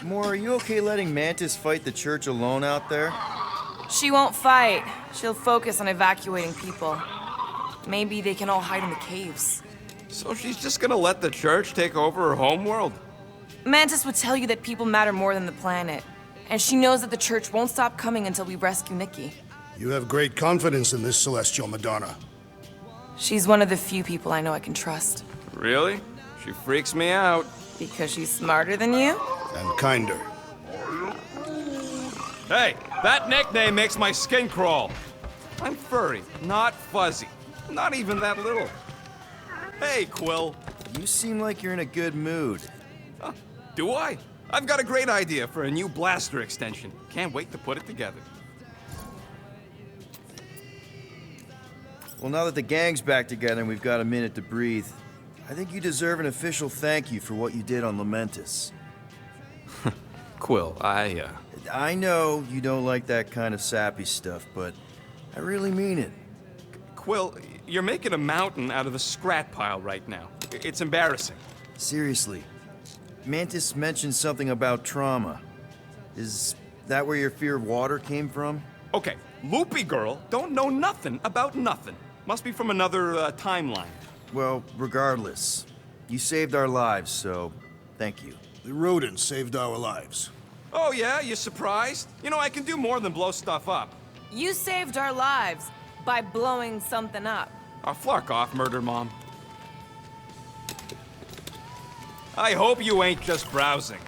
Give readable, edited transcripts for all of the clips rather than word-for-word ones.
Moore, are you okay letting Mantis fight the church alone out there? She won't fight. She'll focus on evacuating people. Maybe they can all hide in the caves. So she's just gonna let the church take over her homeworld? Mantis would tell you that people matter more than the planet. And she knows that the church won't stop coming until we rescue Nikki. You have great confidence in this Celestial Madonna. She's one of the few people I know I can trust. Really? She freaks me out. Because she's smarter than you? And kinder. Hey, that nickname makes my skin crawl. I'm furry, not fuzzy. Not even that little. Hey, Quill. You seem like you're in a good mood. Huh, do I? I've got a great idea for a new blaster extension. Can't wait to put it together. Well, now that the gang's back together and we've got a minute to breathe, I think you deserve an official thank you for what you did on Lamentus. Quill, I know you don't like that kind of sappy stuff, but I really mean it. Quill, you're making a mountain out of a scrap pile right now. It's embarrassing. Seriously, Mantis mentioned something about trauma. Is that where your fear of water came from? Okay, Loopy Girl don't know nothing about nothing. Must be from another timeline. Well, regardless, you saved our lives, so thank you. The rodents saved our lives. Oh yeah, you surprised? You know, I can do more than blow stuff up. You saved our lives by blowing something up. Oh, flark off, Murder Mom. I hope you ain't just browsing.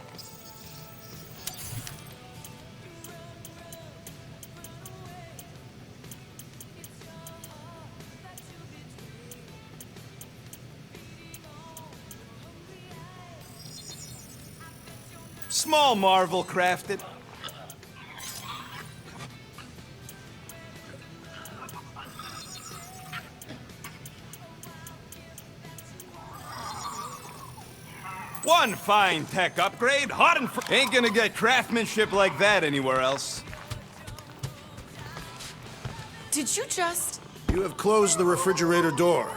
Small marvel crafted. One fine tech upgrade, hot and ain't gonna get craftsmanship like that anywhere else. Did you just... You have closed the refrigerator door.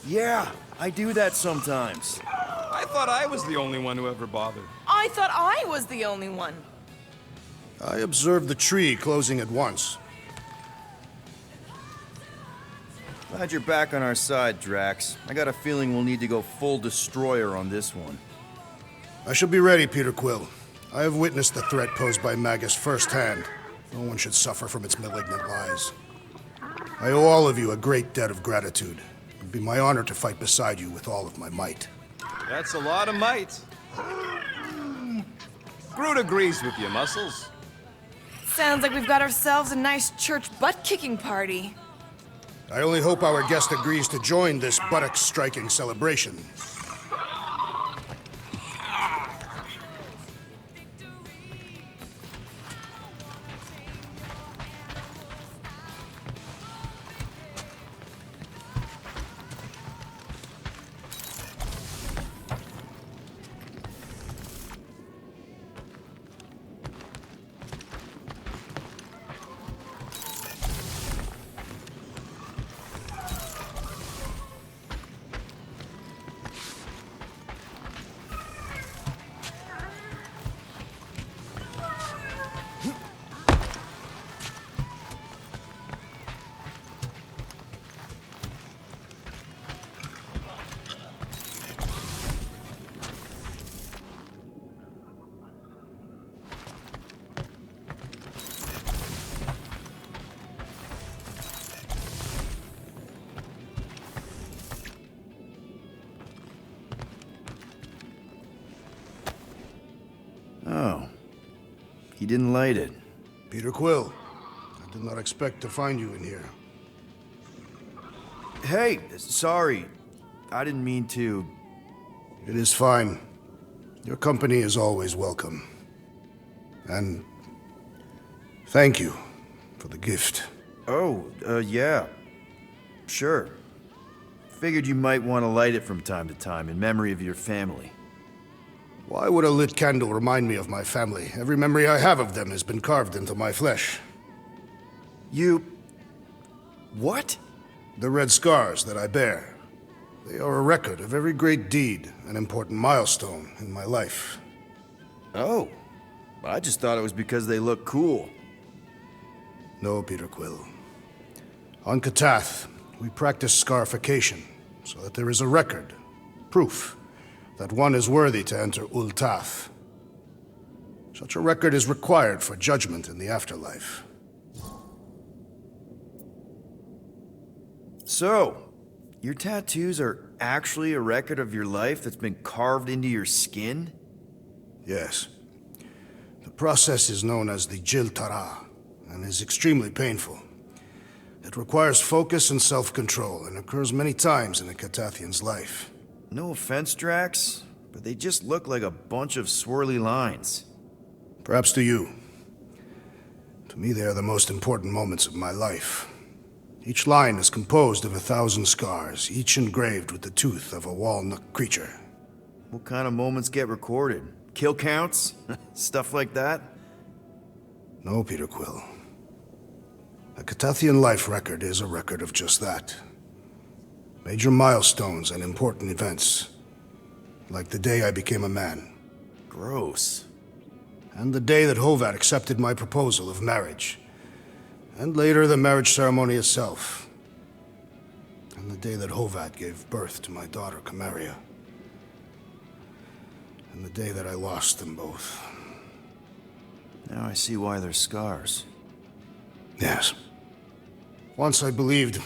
Yeah, I do that sometimes. I thought I was the only one who ever bothered. I thought I was the only one. I observed the tree closing at once. Glad you're back on our side, Drax. I got a feeling we'll need to go full destroyer on this one. I shall be ready, Peter Quill. I have witnessed the threat posed by Magus firsthand. No one should suffer from its malignant lies. I owe all of you a great debt of gratitude. It would be my honor to fight beside you with all of my might. That's a lot of might. Groot agrees with you, Muscles. Sounds like we've got ourselves a nice church butt-kicking party. I only hope our guest agrees to join this buttock-striking celebration. Oh. He didn't light it. Peter Quill, I did not expect to find you in here. Hey, sorry. I didn't mean to. It is fine. Your company is always welcome. And thank you for the gift. Oh, yeah. Sure. Figured you might want to light it from time to time in memory of your family. Why would a lit candle remind me of my family? Every memory I have of them has been carved into my flesh. You... What? The red scars that I bear. They are a record of every great deed, an important milestone in my life. Oh, I just thought it was because they look cool. No, Peter Quill. On Katath, we practice scarification, so that there is a record, proof, that one is worthy to enter Ultath. Such a record is required for judgment in the afterlife. So, your tattoos are actually a record of your life that's been carved into your skin? Yes. The process is known as the Jil Tara, and is extremely painful. It requires focus and self-control, and occurs many times in a Katathian's life. No offense, Drax, but they just look like a bunch of swirly lines. Perhaps to you. To me, they are the most important moments of my life. Each line is composed of 1,000 scars, each engraved with the tooth of a walnut creature. What kind of moments get recorded? Kill counts? Stuff like that? No, Peter Quill. A Katathian life record is a record of just that. Major milestones and important events. Like the day I became a man. Gross. And the day that Hovat accepted my proposal of marriage. And later, the marriage ceremony itself. And the day that Hovat gave birth to my daughter, Kamaria. And the day that I lost them both. Now I see why they're scars. Yes. Once I believed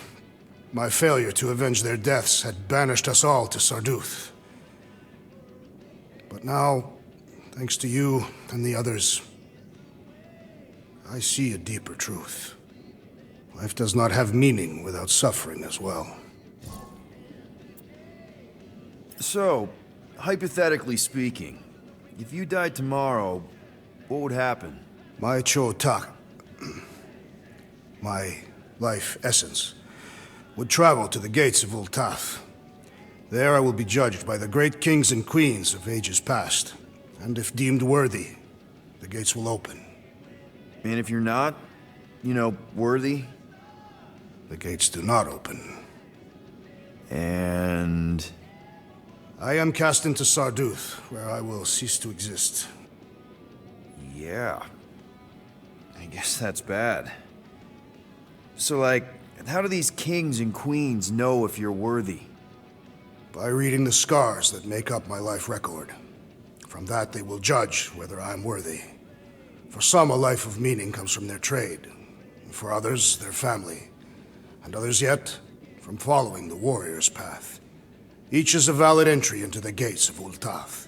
my failure to avenge their deaths had banished us all to Sarduth. But now, thanks to you and the others, I see a deeper truth. Life does not have meaning without suffering as well. So, hypothetically speaking, if you died tomorrow, what would happen? My Cho-Tak, my life essence, would travel to the gates of Ultath. There I will be judged by the great kings and queens of ages past. And if deemed worthy, the gates will open. And if you're not, worthy? The gates do not open. And... I am cast into Sarduth, where I will cease to exist. yeah. I guess that's bad. So, how do these kings and queens know if you're worthy? By reading the scars that make up my life record. From that they will judge whether I am worthy. For some, a life of meaning comes from their trade. For others, their family. And others yet, from following the warrior's path. Each is a valid entry into the gates of Ultath.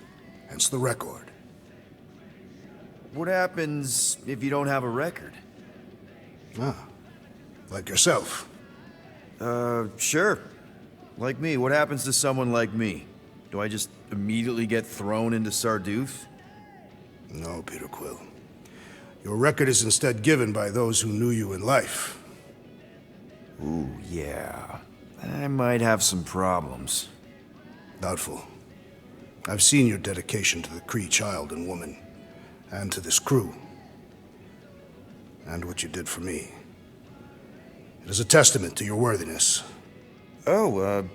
Hence the record. What happens if you don't have a record? Like yourself. Sure. Like me, what happens to someone like me? Do I just immediately get thrown into Sarduth? No, Peter Quill. Your record is instead given by those who knew you in life. Ooh, yeah. I might have some problems. Doubtful. I've seen your dedication to the Kree child and woman, and to this crew. And what you did for me. It is a testament to your worthiness. Oh,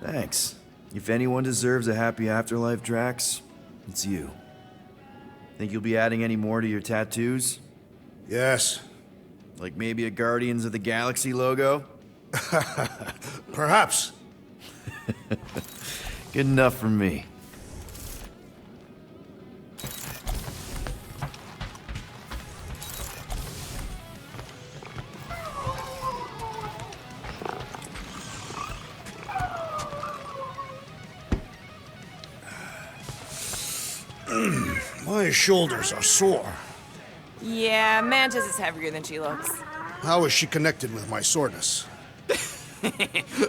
thanks. If anyone deserves a happy afterlife, Drax, it's you. Think you'll be adding any more to your tattoos? Yes. Like maybe a Guardians of the Galaxy logo? Perhaps. Good enough for me. My shoulders are sore. Yeah, Mantis is heavier than she looks. How is she connected with my soreness?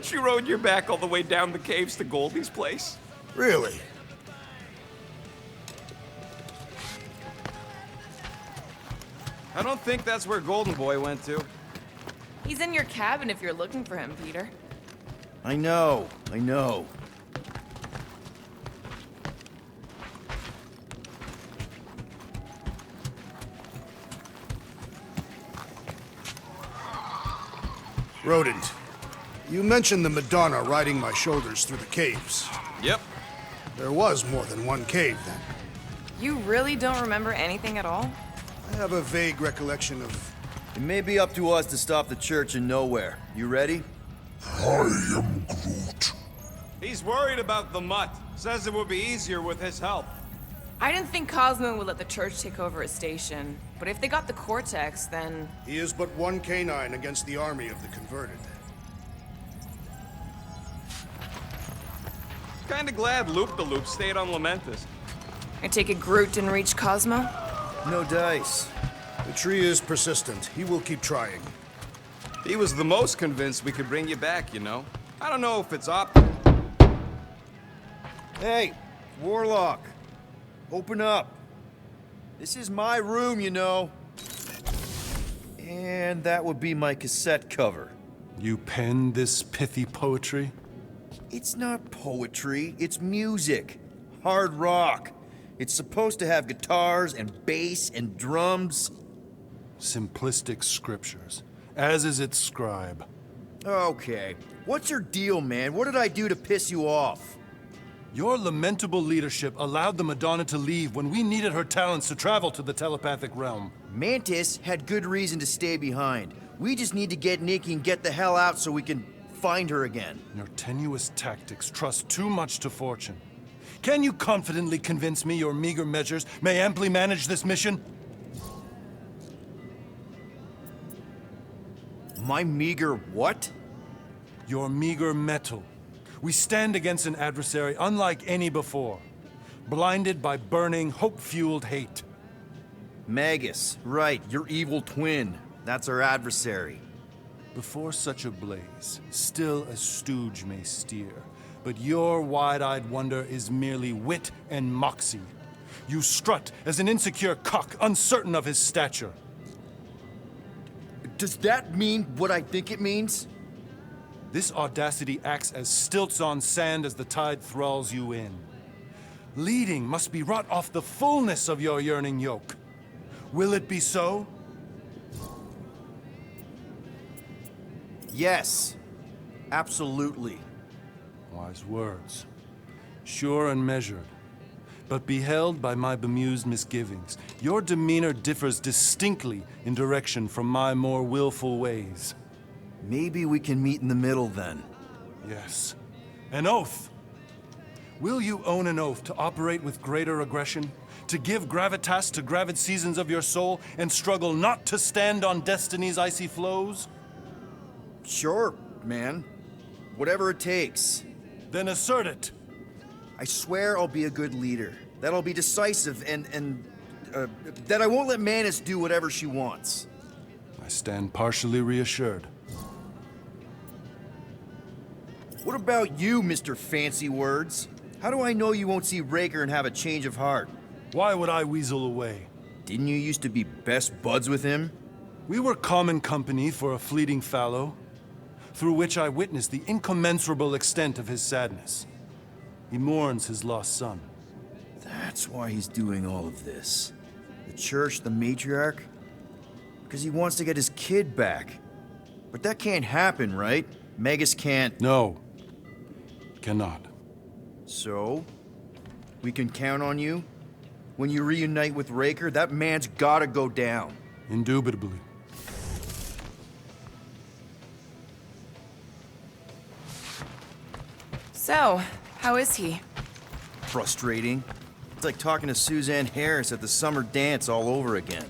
She rode your back all the way down the caves to Goldie's place? Really? I don't think that's where Golden Boy went to. He's in your cabin if you're looking for him, Peter. I know. Rodent. You mentioned the Madonna riding my shoulders through the caves. Yep. There was more than one cave then. You really don't remember anything at all? I have a vague recollection of... It may be up to us to stop the church in nowhere. You ready? He's worried about the mutt. Says it would be easier with his help. I didn't think Cosmo would let the church take over a station, but if they got the Cortex, then... He is but one canine against the army of the converted. Kinda glad Loop-the-Loop stayed on Lamentus. I take it Groot didn't reach Cosmo? No dice. The tree is persistent. He will keep trying. He was the most convinced we could bring you back, you know? I don't know if it's Hey, Warlock. Open up. This is my room, you know. And that would be my cassette cover. You penned this pithy poetry? It's not poetry, it's music. Hard rock. It's supposed to have guitars and bass and drums. Simplistic scriptures, as is its scribe. Okay. What's your deal, man? What did I do to piss you off? Your lamentable leadership allowed the Madonna to leave when we needed her talents to travel to the telepathic realm. Mantis had good reason to stay behind. We just need to get Nikki and get the hell out so we can find her again. Your tenuous tactics trust too much to fortune. Can you confidently convince me your meager measures may amply manage this mission? My meager what? Your meager metal. We stand against an adversary unlike any before, blinded by burning, hope-fueled hate. Magus, right, your evil twin. That's our adversary. Before such a blaze, still a stooge may steer, but your wide-eyed wonder is merely wit and moxie. You strut as an insecure cock, uncertain of his stature. Does that mean what I think it means? This audacity acts as stilts on sand as the tide thralls you in. Leading must be wrought off the fullness of your yearning yoke. Will it be so? Yes. Absolutely. Wise words. Sure and measured. But beheld by my bemused misgivings, your demeanor differs distinctly in direction from my more willful ways. Maybe we can meet in the middle then. Yes. An oath! Will you own an oath to operate with greater aggression? To give gravitas to gravid seasons of your soul and struggle not to stand on destiny's icy flows? Sure, man. Whatever it takes. Then assert it! I swear I'll be a good leader. That I'll be decisive and that I won't let Manus do whatever she wants. I stand partially reassured. What about you, Mr. Fancy Words? How do I know you won't see Raker and have a change of heart? Why would I weasel away? Didn't you used to be best buds with him? We were common company for a fleeting fallow, through which I witnessed the incommensurable extent of his sadness. He mourns his lost son. That's why he's doing all of this. The church, the matriarch? Because he wants to get his kid back. But that can't happen, right? Magus can't... No. Cannot. So? We can count on you? When you reunite with Raker, that man's gotta go down. Indubitably. So, how is he? Frustrating. It's like talking to Suzanne Harris at the summer dance all over again.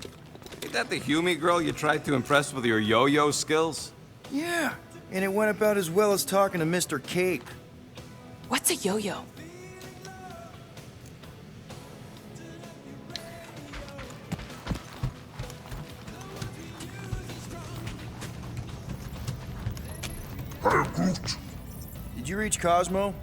Ain't that the Hume girl you tried to impress with your yo-yo skills? Yeah, and it went about as well as talking to Mr. Cape. What's a yo-yo? Did you reach Cosmo?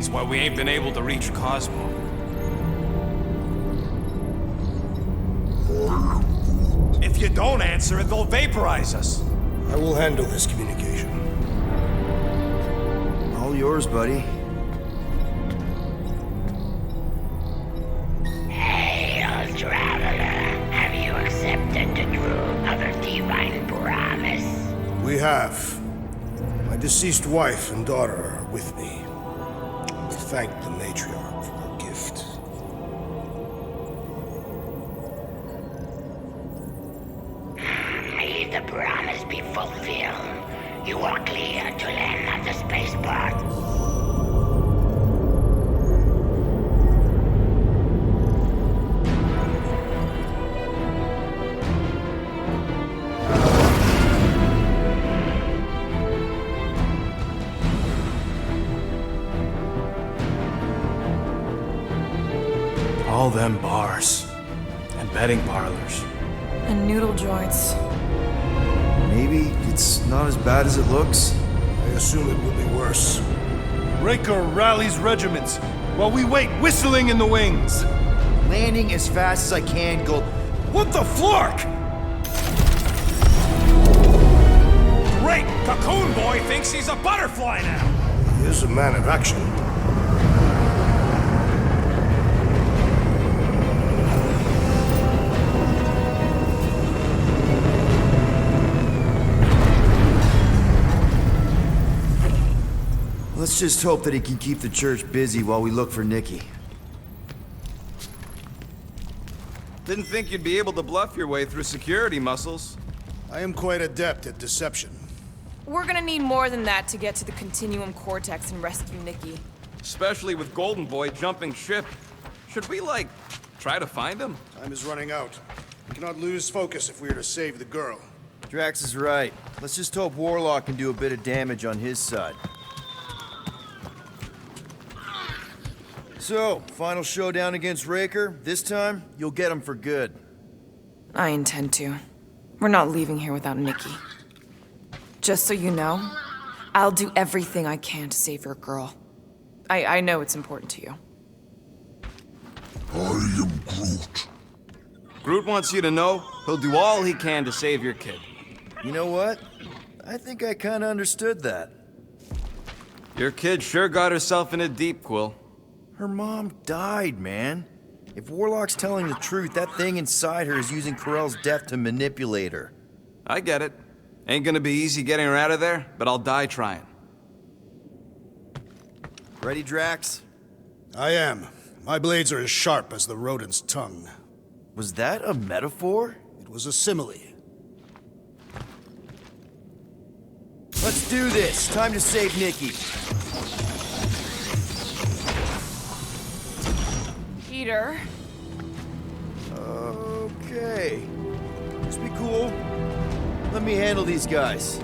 reasons why we ain't been able to reach Cosmo. If you don't answer it, they'll vaporize us. I will handle this communication. All yours, buddy. Hail, traveler. Have you accepted the truth of a divine promise? We have. My deceased wife and daughter are with me. Thank the matriarch for her gift. May the promise be fulfilled. You are clear to land at the spaceport. All them bars and betting parlors. And noodle joints. Maybe it's not as bad as it looks. I assume it will be worse. Raker rallies regiments while we wait whistling in the wings. Landing as fast as I can, go. What the flark? Great! Cocoon Boy thinks he's a butterfly now! He is a man of action. Let's just hope that he can keep the church busy while we look for Nikki. Didn't think you'd be able to bluff your way through security muscles. I am quite adept at deception. We're gonna need more than that to get to the Continuum Cortex and rescue Nikki. Especially with Golden Boy jumping ship. Should we, like, try to find him? Time is running out. We cannot lose focus if we are to save the girl. Drax is right. Let's just hope Warlock can do a bit of damage on his side. So, final showdown against Raker. This time, you'll get him for good. I intend to. We're not leaving here without Nikki. Just so you know, I'll do everything I can to save your girl. I know it's important to you. I am Groot. Groot wants you to know he'll do all he can to save your kid. You know what? I think I kinda understood that. Your kid sure got herself in a deep, Quill. Her mom died, man. If Warlock's telling the truth, that thing inside her is using Corell's death to manipulate her. I get it. Ain't gonna be easy getting her out of there, but I'll die trying. Ready, Drax? I am. My blades are as sharp as the rodent's tongue. Was that a metaphor? It was a simile. Let's do this. Time to save Nikki. Peter, Okay. Just be cool. Let me handle these guys.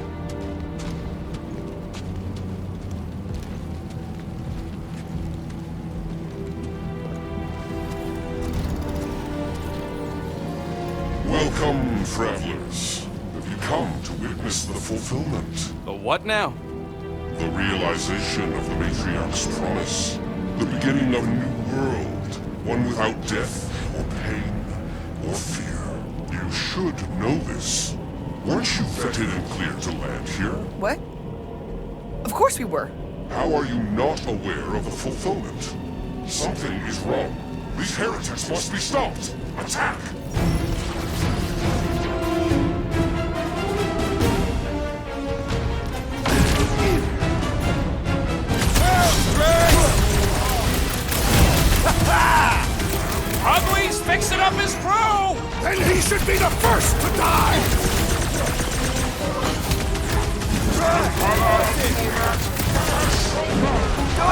Welcome, travelers. Have you come to witness the fulfillment? The what now? The realization of the Matriarch's promise. The beginning of a new world. One without death, or pain, or fear. You should know this. Weren't you vetted and cleared to land here? what? Of course we were. How are you not aware of the fulfillment? Something is wrong. These heretics must be stopped. Attack! Ugly's fixing up his crew! Then he should be the first to die!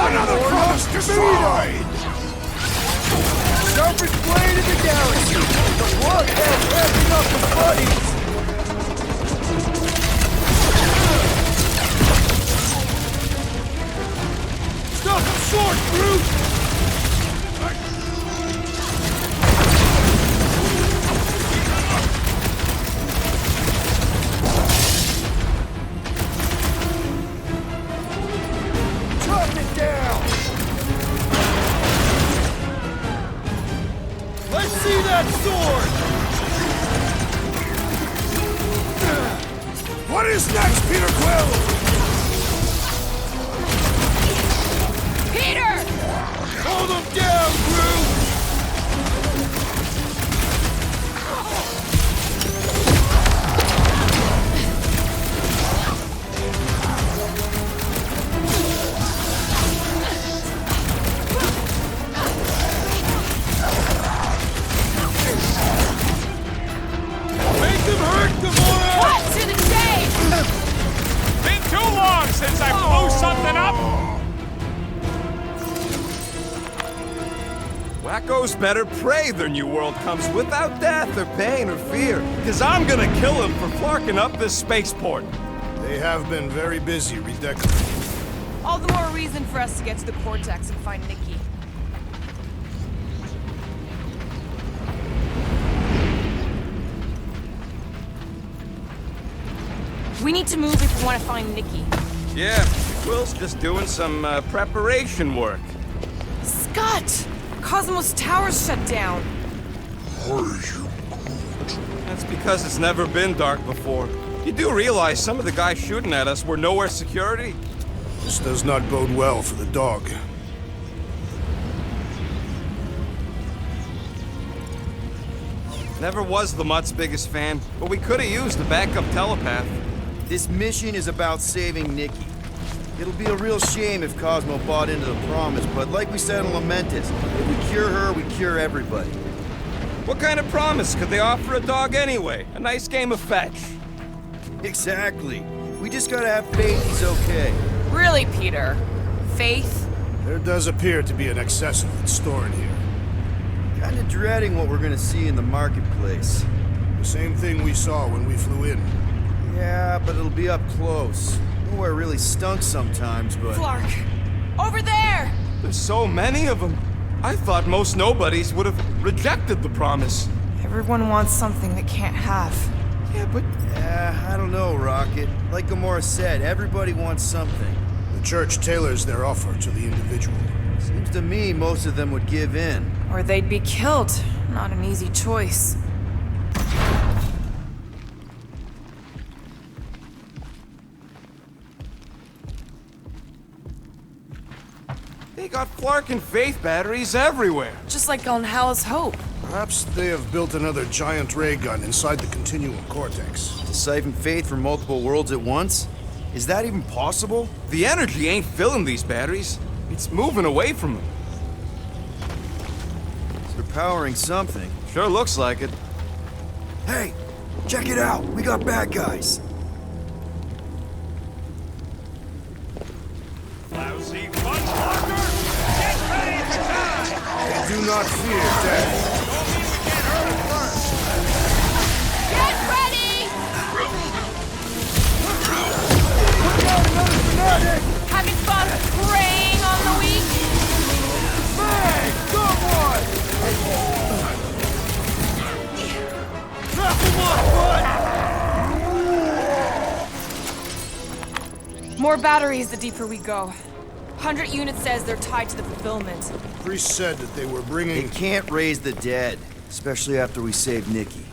Another cross destroyed! Sharpest blade in the galaxy! The bloodhead ramping up the buddies! Stop him short, Groot! Chop it down! that sword! What is next, Peter Quill? Peter! Hold him down, Groot! Make them hurt, Gamora! Cut to the chase! Been too long since I blew something up! Wacko's better pray their new world comes without death or pain or fear. Cause I'm gonna kill him for flarking up this spaceport. They have been very busy redecorating. All the more reason for us to get to the Cortex and find Nikki. We need to move if we want to find Nikki. Yeah, Quill's just doing some preparation work. Scott! Cosmos Tower's shut down. That's because it's never been dark before. You do realize some of the guys shooting at us were nowhere security? This does not bode well for the dog. Never was the Mutt's biggest fan, but we could have used a backup telepath. This mission is about saving Nikki. It'll be a real shame if Cosmo bought into the promise, but like we said in Lamentus, if we cure her, we cure everybody. What kind of promise could they offer a dog anyway? A nice game of fetch. Exactly. We just gotta have faith he's okay. Really, Peter? Faith? There does appear to be an excess of it stored here. Kinda dreading what we're gonna see in the marketplace. The same thing we saw when we flew in. Yeah, but it'll be up close. Nowhere really stunk sometimes, but... Flark! Over there! There's so many of them. I thought most nobodies would have rejected the promise. Everyone wants something they can't have. Yeah, but I don't know, Rocket. Like Gamora said, everybody wants something. The church tailors their offer to the individual. Seems to me most of them would give in. Or they'd be killed. Not an easy choice. they got Flark and Faith batteries everywhere. Just like on Hal's Hope. Perhaps they have built another giant ray gun inside the Continuum Cortex. To siphon faith from multiple worlds at once? Is that even possible? The energy ain't filling these batteries. It's moving away from them. They're powering something. Sure looks like it. Hey, check it out. We got bad guys. Lousy Fudge Get ready to die! Do not fear death. Get ready! Having fun preying on the weak? Hey, good one! Trap him up, bud! More batteries the deeper we go. 100 units says they're tied to the fulfillment. Priest said that they were bringing... They can't raise the dead, especially after we save Nikki.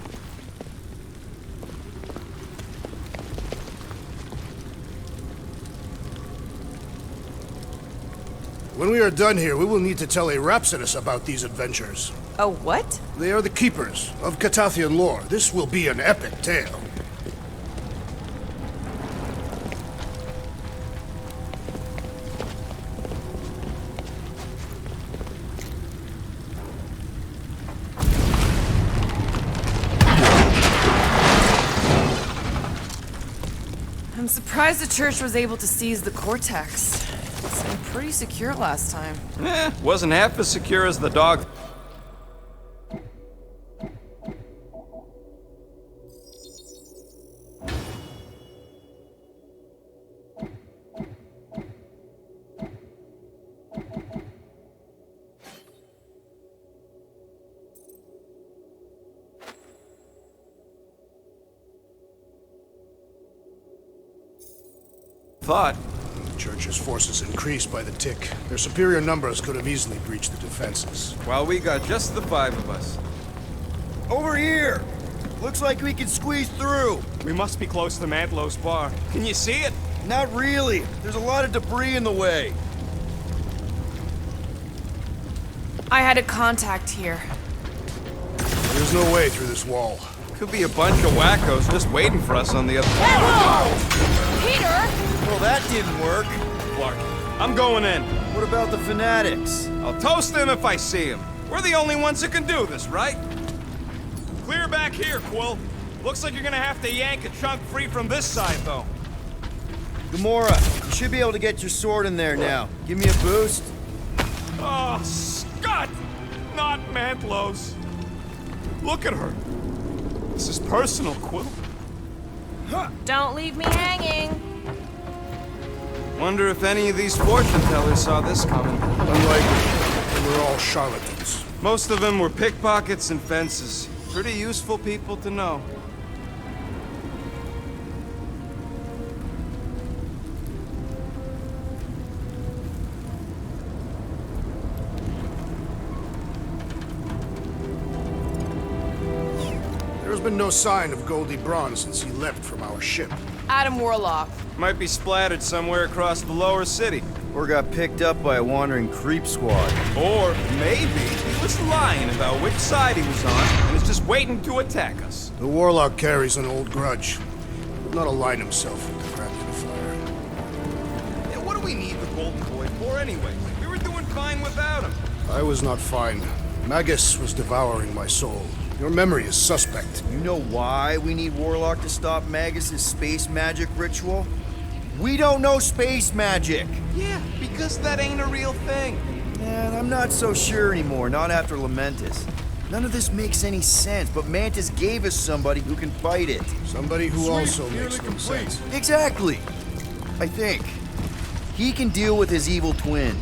When we are done here, we will need to tell a Rhapsodus about these adventures. Oh, what? They are the keepers of Catathian lore. This will be an epic tale. I'm surprised the church was able to seize the Cortex. It seemed pretty secure last time. Wasn't half as secure as the dog. Thought. The church's forces increased by the tick. Their superior numbers could have easily breached the defenses. While we got just the 5 of us. Over here! Looks like we can squeeze through. We must be close to Mantlo's bar. Can you see it? Not really. There's a lot of debris in the way. I had a contact here. There's no way through this wall. Could be a bunch of wackos just waiting for us on the other side. Peter! Well, that didn't work. Clark, I'm going in. What about the fanatics? I'll toast them if I see them. We're the only ones that can do this, right? Clear back here, Quill. Looks like you're gonna have to yank a chunk free from this side, though. Gamora, you should be able to get your sword in there now. Give me a boost. Oh, Scott! Not Mantlo's. Look at her. This is personal, Quill. Don't leave me hanging. Wonder if any of these fortune tellers saw this coming. Unlikely. We're all charlatans. Most of them were pickpockets and fences. Pretty useful people to know. There's been no sign of Goldie Braun since he left from our ship. Adam Warlock. Might be splattered somewhere across the lower city. Or got picked up by a wandering creep squad. Or maybe he was lying about which side he was on and is just waiting to attack us. The Warlock carries an old grudge. He'll not align himself with the Granular Fire. Yeah, what do we need the Golden Boy for anyway? We were doing fine without him. I was not fine. Magus was devouring my soul. Your memory is suspect. You know why we need Warlock to stop Magus' space magic ritual? We don't know space magic! Yeah, because that ain't a real thing. Man, I'm not so sure anymore, not after Lamentus. None of this makes any sense, but Mantis gave us somebody who can fight it. Somebody who also makes no sense. Exactly! I think. He can deal with his evil twin.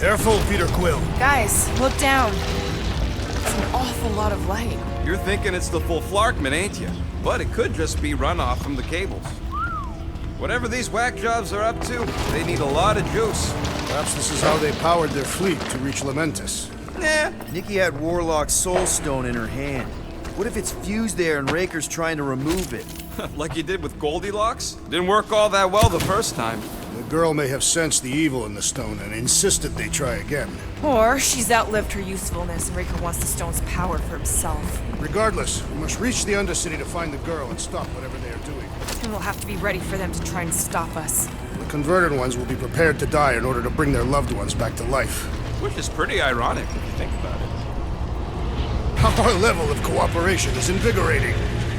Careful, Peter Quill. Guys, look down. It's an awful lot of light. You're thinking it's the full Flarkman, ain't you? But it could just be runoff from the cables. Whatever these whack jobs are up to, they need a lot of juice. Perhaps this is how they powered their fleet to reach Lamentus. Nah, Nikki had Warlock's soul stone in her hand. What if it's fused there and Raker's trying to remove it? like you did with Goldilocks? Didn't work all that well the first time. The girl may have sensed the evil in the stone and insisted they try again. Or she's outlived her usefulness and Raker wants the stone's power for himself. Regardless, we must reach the Undercity to find the girl and stop whatever they are doing. And we'll have to be ready for them to try and stop us. The converted ones will be prepared to die in order to bring their loved ones back to life. Which is pretty ironic if you think about it. Our level of cooperation is invigorating.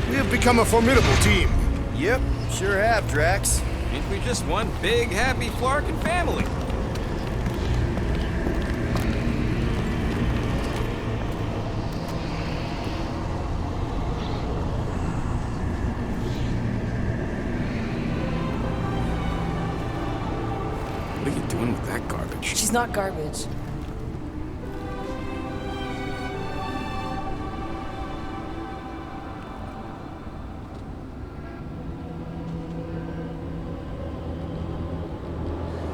We have become a formidable team. Yep, sure have, Drax. Ain't we just one big, happy Flarkin family? What are you doing with that garbage? She's not garbage.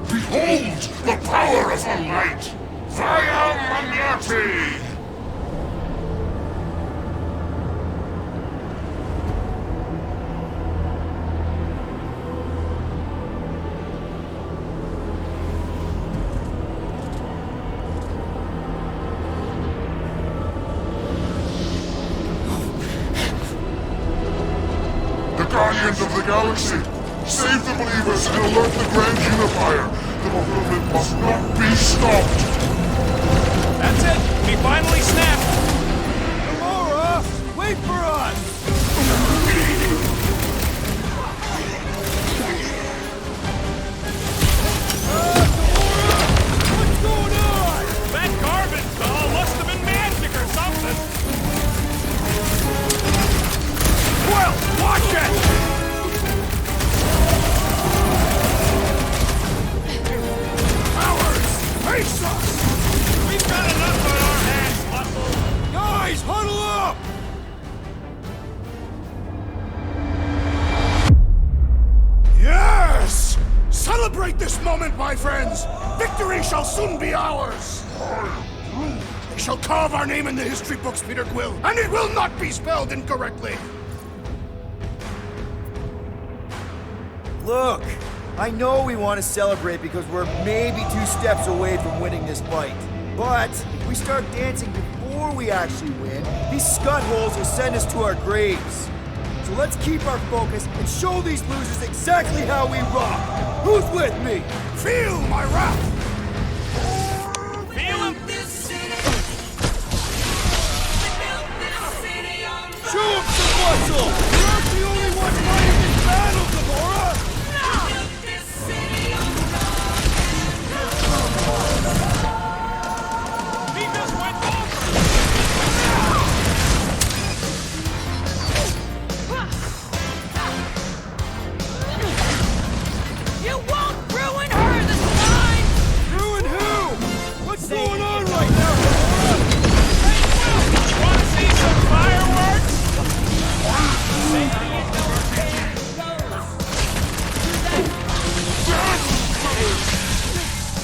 Behold the power of the light! Via Magnati! The Guardians of the Galaxy! Save the believers and alert the Grand Unifier! The movement must not be stopped! That's it! We finally snapped! Gamora! Wait for us! What's going on? That garbage doll must have been magic or something! Well, watch it! Face us! We've got enough on our hands, Muscle! Guys, huddle up! Yes! Celebrate this moment, my friends! Victory shall soon be ours! They shall carve our name in the history books, Peter Quill, and it will not be spelled incorrectly! Look, I know we want to celebrate because we're maybe 2 steps away from winning this fight. But if we start dancing before we actually win, these scutholes will send us to our graves. So let's keep our focus and show these losers exactly how we rock. Who's with me? Feel my wrath! Feel him! Show 'em some muscle! You're not the only one fighting this battle, Gamora! He just went over! You won't ruin her this time! Ruin who? What's going on right now, Gamora? Wanna see some fireworks?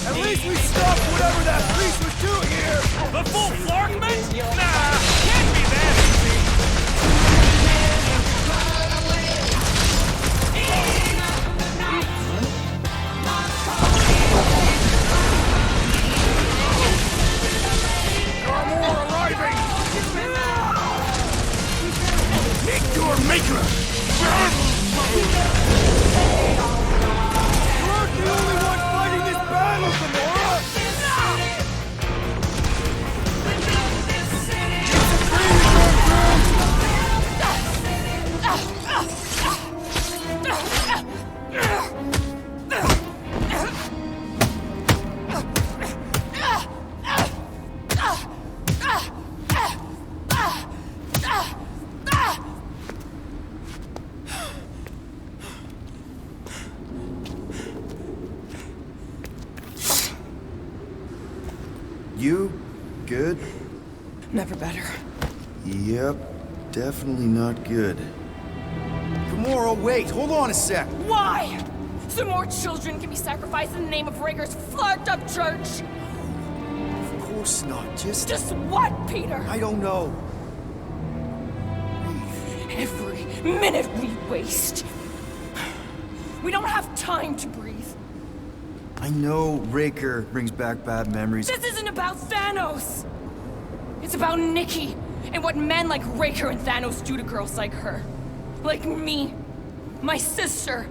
At least we stopped whatever that priest was doing here! The full Flarkman? Nah, can't be that easy. Gamora arriving! Meet your maker! You aren't the only one fighting this battle, Gamora! You? Good? Never better. Yep, definitely not good. Gamora, wait, hold on a sec. Why? So more children can be sacrificed in the name of Raker's flagged up church? Of course not, Just what, Peter? I don't know. Every minute we waste. We don't have time to breathe. I know Raker brings back bad memories. This isn't about Thanos. It's about Nikki and what men like Raker and Thanos do to girls like her. Like me. My sister.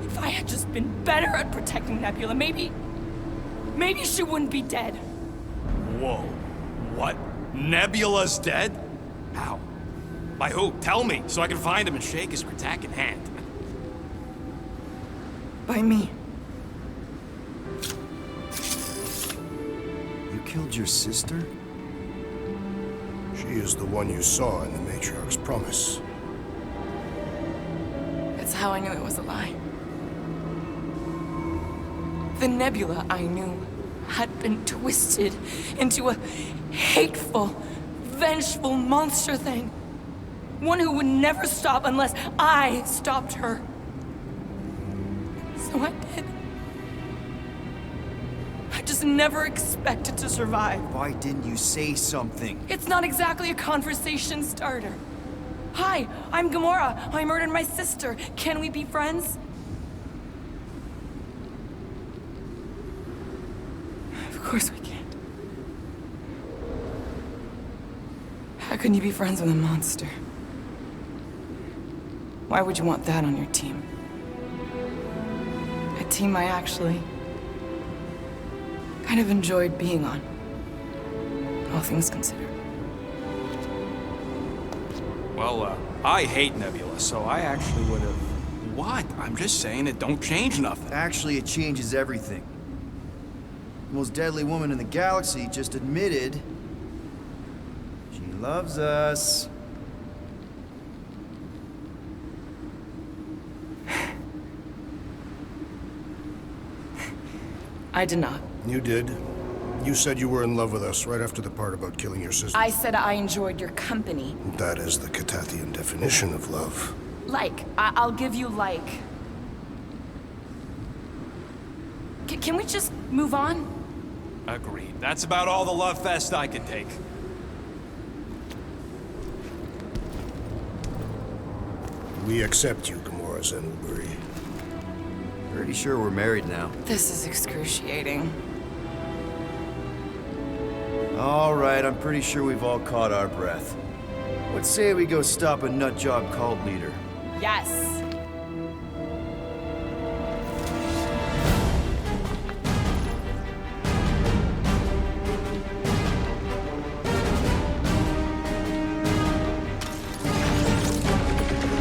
If I had just been better at protecting Nebula, maybe she wouldn't be dead. Whoa. What? Nebula's dead? How? By who? Tell me, so I can find him and shake his Kratak in hand. By me. You killed your sister? She is the one you saw in the Matriarch's promise. That's how I knew it was a lie. The Nebula I knew had been twisted into a hateful, vengeful monster thing. One who would never stop unless I stopped her. So I did. I just never expected to survive. Why didn't you say something? It's not exactly a conversation starter. Hi, I'm Gamora. I murdered my sister. Can we be friends? Of course we can't. How can you be friends with a monster? Why would you want that on your team? A team I actually kind of enjoyed being on. All things considered. Well, I hate Nebula, so I actually would have... What? I'm just saying it don't change nothing. Actually, it changes everything. The most deadly woman in the galaxy just admitted she loves us. I did not. You did. You said you were in love with us right after the part about killing your sister. I said I enjoyed your company. That is the Catathian definition of love. Like. I'll give you like. Can we just move on? Agreed. That's about all the love fest I could take. We accept you, Gamora Zenuburi. Pretty sure we're married now. This is excruciating. All right, I'm pretty sure we've all caught our breath. Let's say we go stop a nutjob cult leader. Yes.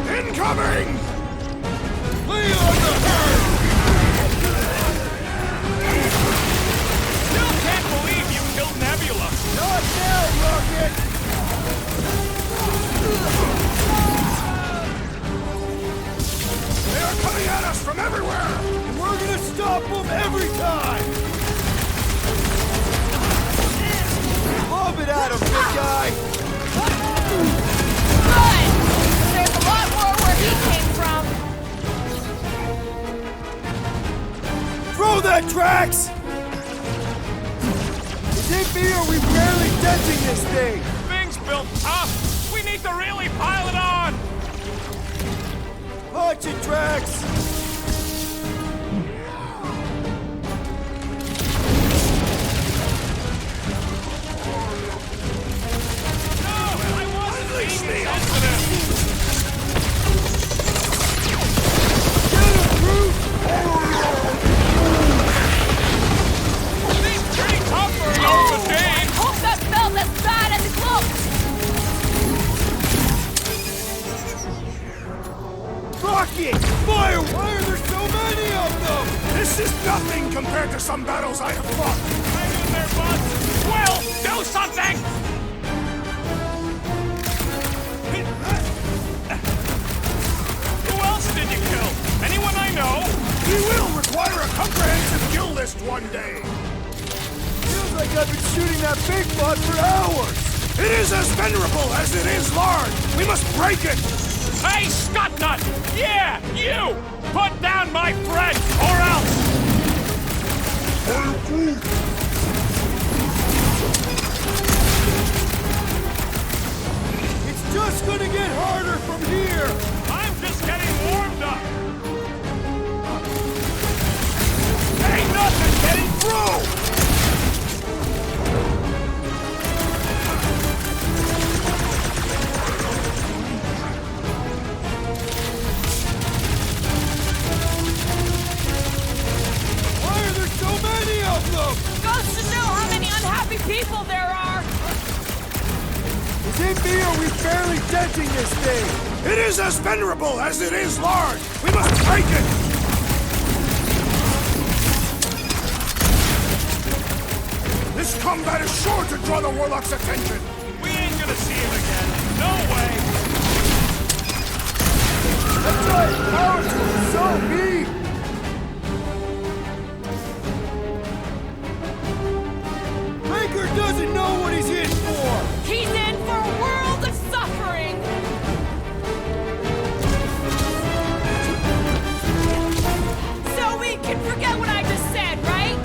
Incoming! Still can't believe you killed Nebula. Not now, Rocket! They are coming at us from everywhere! And we're gonna stop them every time! Lob it at him, big guy! Good! There's a lot more where he came from. Throw that, Drax! Is it me or are we barely denting this thing? Thing's built tough. We need to really pile it on. Launch it, Drax! No, I wasn't being insensitive. These pretty tough for an old day. Hope that felt as bad as it looked. Rocket! Fire! Why are there so many of them? This is nothing compared to some battles I have fought! Hang in there, bud. Will, do something! Who else did you kill? Anyone I know? We will require a comprehensive kill list one day! Feels like I've been shooting that big bot for hours! It is as venerable as it is large! We must break it! Hey, Scuttnut! Yeah, you! Put down my friend, or else! It's just gonna get harder from here! I'm just getting warmed up! Ain't nothing getting through! Why are there so many of them? Goes to show how many unhappy people there are! Is it me or are we barely denting this thing? It is as venerable as it is large! We must break it! This combat is sure to draw the Warlock's attention! We ain't gonna see him again. No way! That's right, power to him, so me! Raker doesn't know what he's in for! He's in for a world of suffering! So we can forget what I just said, right?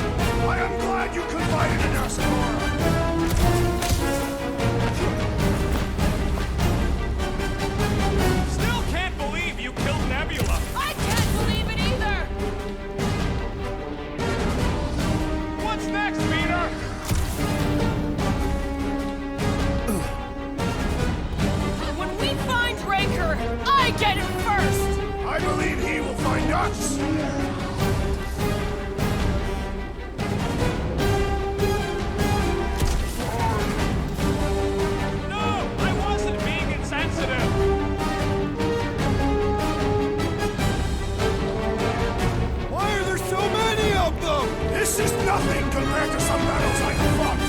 I am glad you confided in us, Nora! Still can't believe you killed Nebula. I can't believe it either! What's next, Peter? When we find Raker, I get him first! I believe he will find us! No, I wasn't being insensitive. Why are there so many of them? This is nothing compared to some battles I have fought!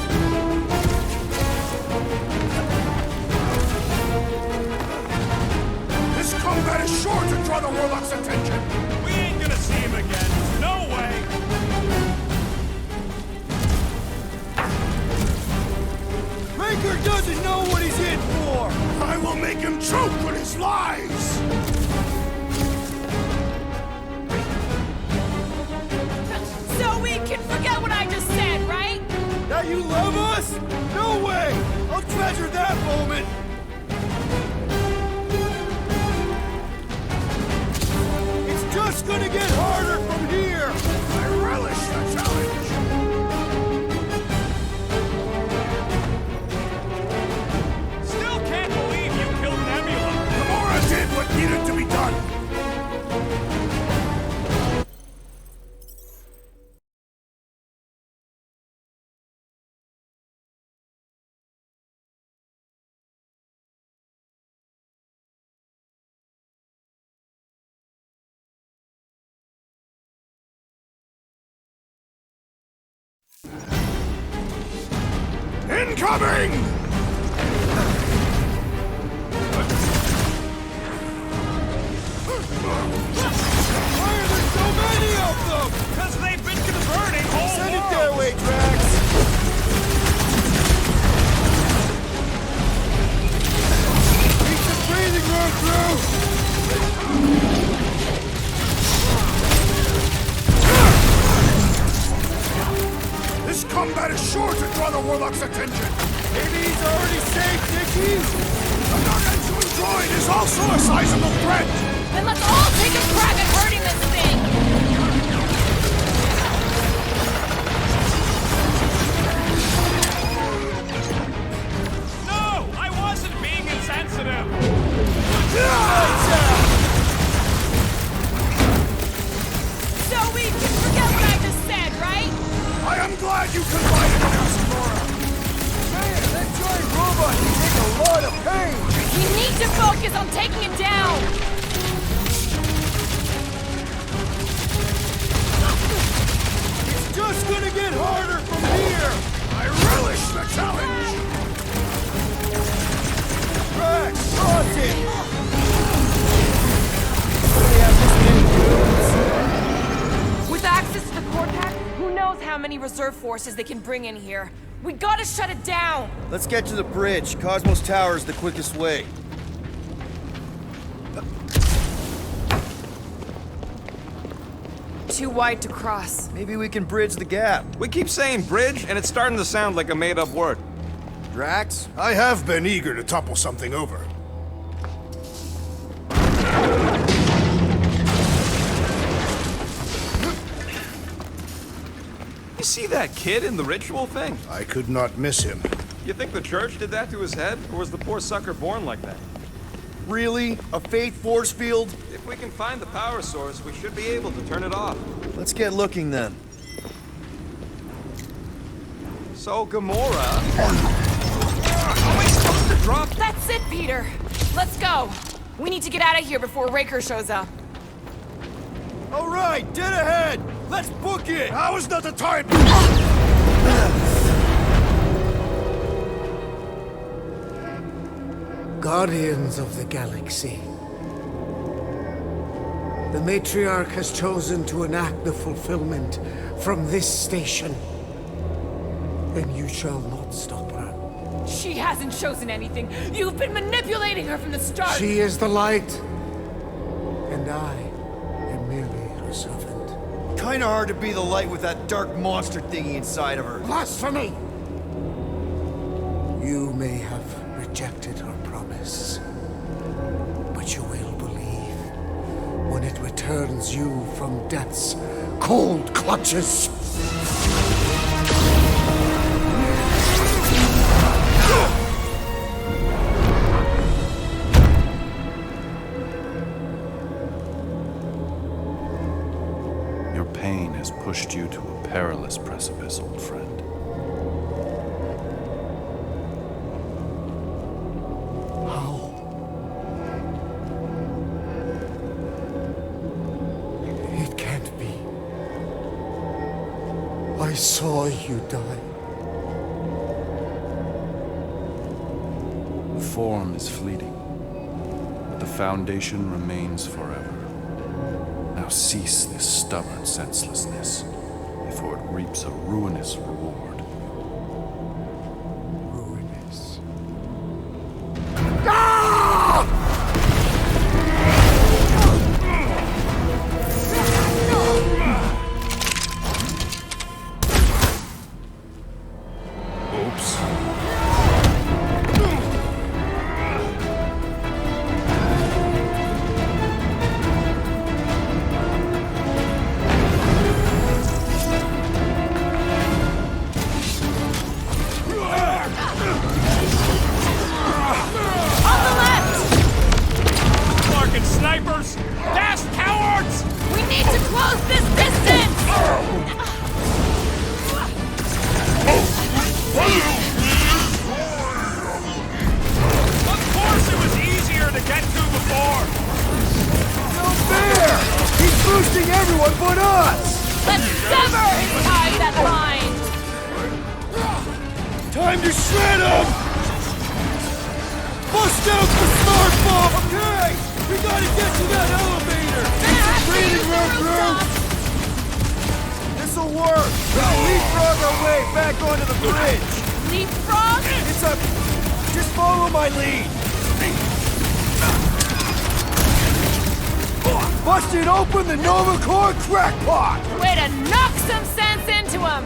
This combat is sure to draw the Warlock's attention! We ain't gonna see him again. No way! Raker doesn't know what he's in for! I will make him choke with his lies! So we can forget what I just said, right? That you love us? No way! I'll treasure that moment! It's just gonna get harder from here! I relish the challenge! Still can't believe you killed Nebula. Gamora did what needed to be done! Incoming! Why are there so many of them? Because they've been converting whole Send it worlds. their way, Drax! Need some breathing room through! This combat is sure to draw the Warlock's attention! Maybe he's already safe, Nicky? The gargantuan droid is also a sizable threat! Then let's all take a crack at hurting this thing! No, I wasn't being insensitive. Lights out! So we can forget what I just said, right? I am glad you confided in us, Nora! Man, that giant robot can take a lot of pain! We need to focus on taking it down! It's just gonna get harder from here! I relish the challenge! Drax, toss it! With access to the Cortex, who knows how how many reserve forces they can bring in here. We gotta shut it down! Let's get to the bridge. Cosmos Tower is the quickest way. Too wide to cross. Maybe we can bridge the gap. We keep saying bridge, and it's starting to sound like a made-up word. Drax? I have been eager to topple something over. You see that kid in the ritual thing? I could not miss him. You think the church did that to his head, or was the poor sucker born like that? Really? A fate force field? If we can find the power source, we should be able to turn it off. Let's get looking then. So, Gamora... Are we supposed to drop... That's it, Peter! Let's go! We need to get out of here before Raker shows up. All right, dead ahead! Let's book it! Now is not the time! Guardians of the Galaxy. The Matriarch has chosen to enact the fulfillment from this station. And you shall not stop her. She hasn't chosen anything. You've been manipulating her from the start. She is the light. And I am merely her servant. Kinda hard to be the light with that dark monster thingy inside of her. Blasphemy! You may have rejected her promise, but you will believe when it returns you from death's cold clutches. Your pain has pushed you to a perilous precipice, old friend. How? It can't be. I saw you die. Form is fleeting, but the foundation remains forever. Now cease this stubborn senselessness, before it reaps a ruinous reward. Ruinous. Oops. On the left! Larkin snipers! Dash cowards! We need to close this distance! Of course it was easier to get to before! No fair! He's boosting everyone but us! Let's sever his tie that binds! Time to shred him! Bust out the smart bomb! Okay! We gotta get to that elevator! Breathing room through! This'll work! We'll leapfrog our way back onto the bridge! Leapfrog? It's a... Just follow my lead! Busted open the Nova Corps crackpot! Way to knock some sense into him!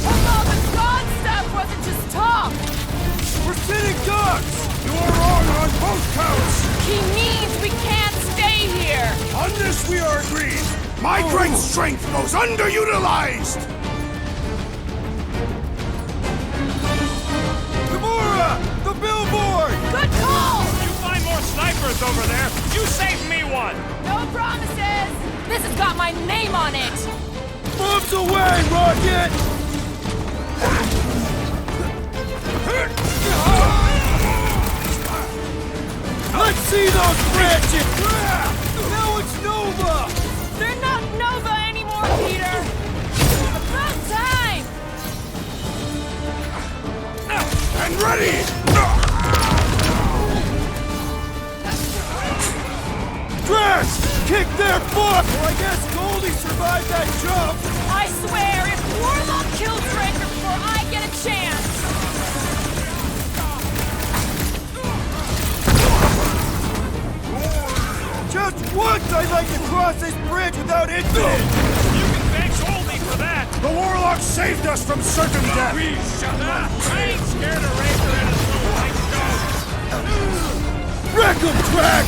All the God stuff wasn't just talk! We're sitting ducks! You are wrong on both counts! He means we can't stay here! On this we are agreed! My great strength goes underutilized! Gamora! The billboard! Good call! You find more snipers over there, you save me one! No promises! This has got my name on it! Bombs away, Rocket! Let's see those branches! Now it's Nova! They're not Nova anymore, Peter! About time! And ready! Drax! kick their butt! Well, I guess Goldie survived that jump! I swear, if Warlock kills Raker before I get a chance... Just once I'd like to cross this bridge without incident! You can thank Goldie for that! The Warlock saved us from certain death! Shut up! I ain't scared of Raker and his little white stone! Wreck 'em, Drax!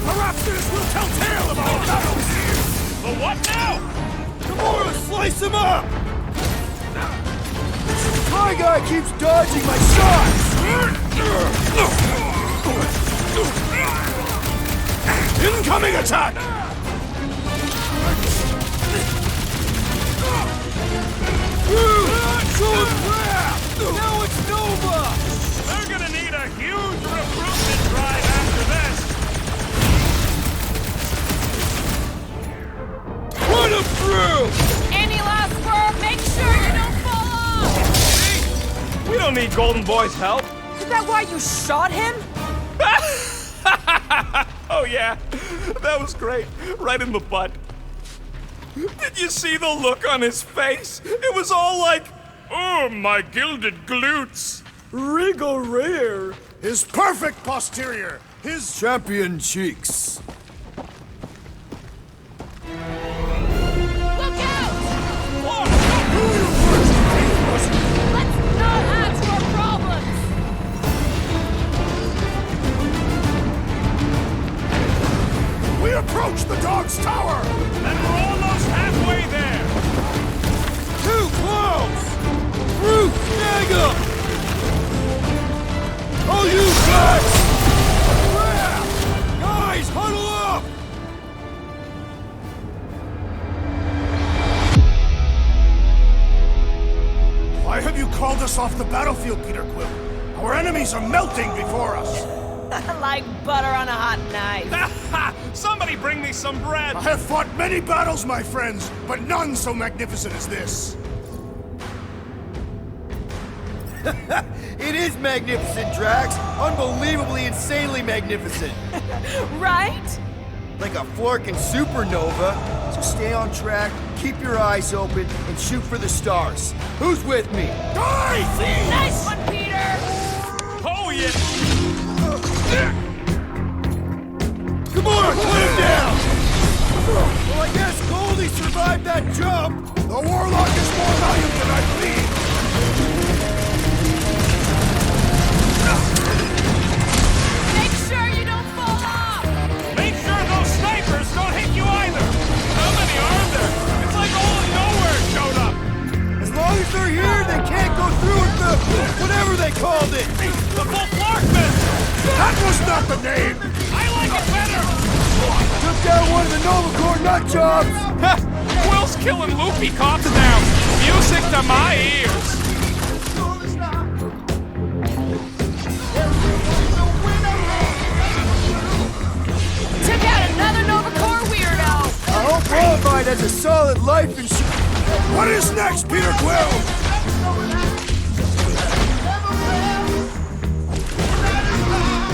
The Raptors will tell tale of our battles here! The what now? Gamora, slice him up! My guy keeps dodging my shots! Incoming attack! Now it's Nova! They're gonna need a huge recruitment drive after this! Run him through! Any last word? Make sure you don't fall off! We don't need Golden Boy's help! Is that why you shot him? Oh yeah, that was great. Right in the butt. Did you see the look on his face? It was all like, oh, my gilded glutes. Regal rare! His perfect posterior! His Champion cheeks! Look out! Let's not add to our problems! We approach the dog's tower! And we're almost halfway there. Too close! Root, snag him! Oh, you guys! Guys, huddle up! Why have you called us off the battlefield, Peter Quill? Our enemies are melting before us! Like butter on a hot knife. Somebody bring me some bread. I have fought many battles, my friends, but none so magnificent as this. It is magnificent, Drax! Unbelievably, insanely magnificent! Right? Like a florkin' supernova. So stay on track, keep your eyes open, and shoot for the stars. Who's with me? Nice one, Peter! Oh yeah. Come on, put him down! Well, I guess Goldie survived that jump! The Warlock is more valuable than I believe! Make sure you don't fall off! Make sure those snipers don't hit you either. How many are there? It's like all of nowhere showed up. As long as they're here, they can't go through with the... whatever they called it! The full Clark missile. That was not the name! I like it better. Took down one of the Nova Corps nut jobs! Quill's killing loopy cops now. Music to my ears. Took out another Nova Corps weirdo! I hope Worldwide has a solid life and What is next, Peter Quill?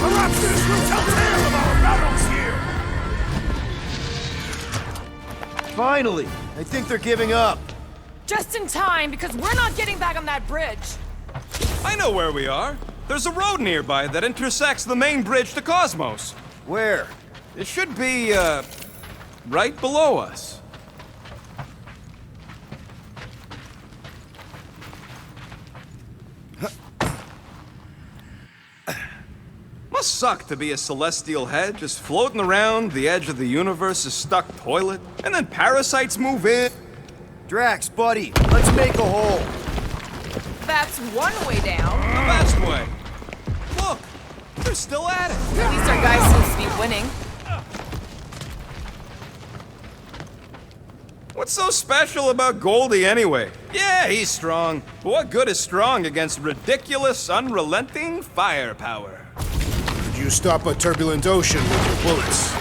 The Raptors will tell tale of our battles here! Finally! I think they're giving up. Just in time, because we're not getting back on that bridge. I know where we are. There's a road nearby that intersects the main bridge to Cosmos. Where? It should be, right below us. Must suck to be a celestial head, just floating around the edge of the universe's stuck toilet, and then parasites move in. Drax, buddy, let's make a hole. That's one way down. The best way. Look, they're still at it. At least our guy seems to be winning. What's so special about Goldie anyway? Yeah, he's strong. But what good is strong against ridiculous, unrelenting firepower? Could you stop a turbulent ocean with your bullets?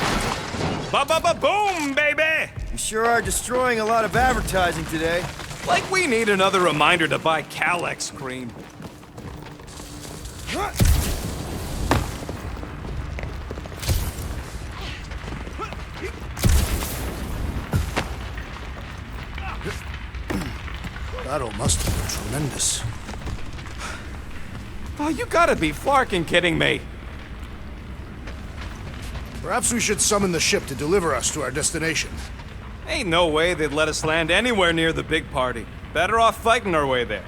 Ba-ba-ba-boom, baby! You sure are destroying a lot of advertising today. Like we need another reminder to buy Calex cream. Battle must have been tremendous. Oh, you gotta be flarking kidding me. Perhaps we should summon the ship to deliver us to our destination. Ain't no way they'd let us land anywhere near the big party. Better off fighting our way there.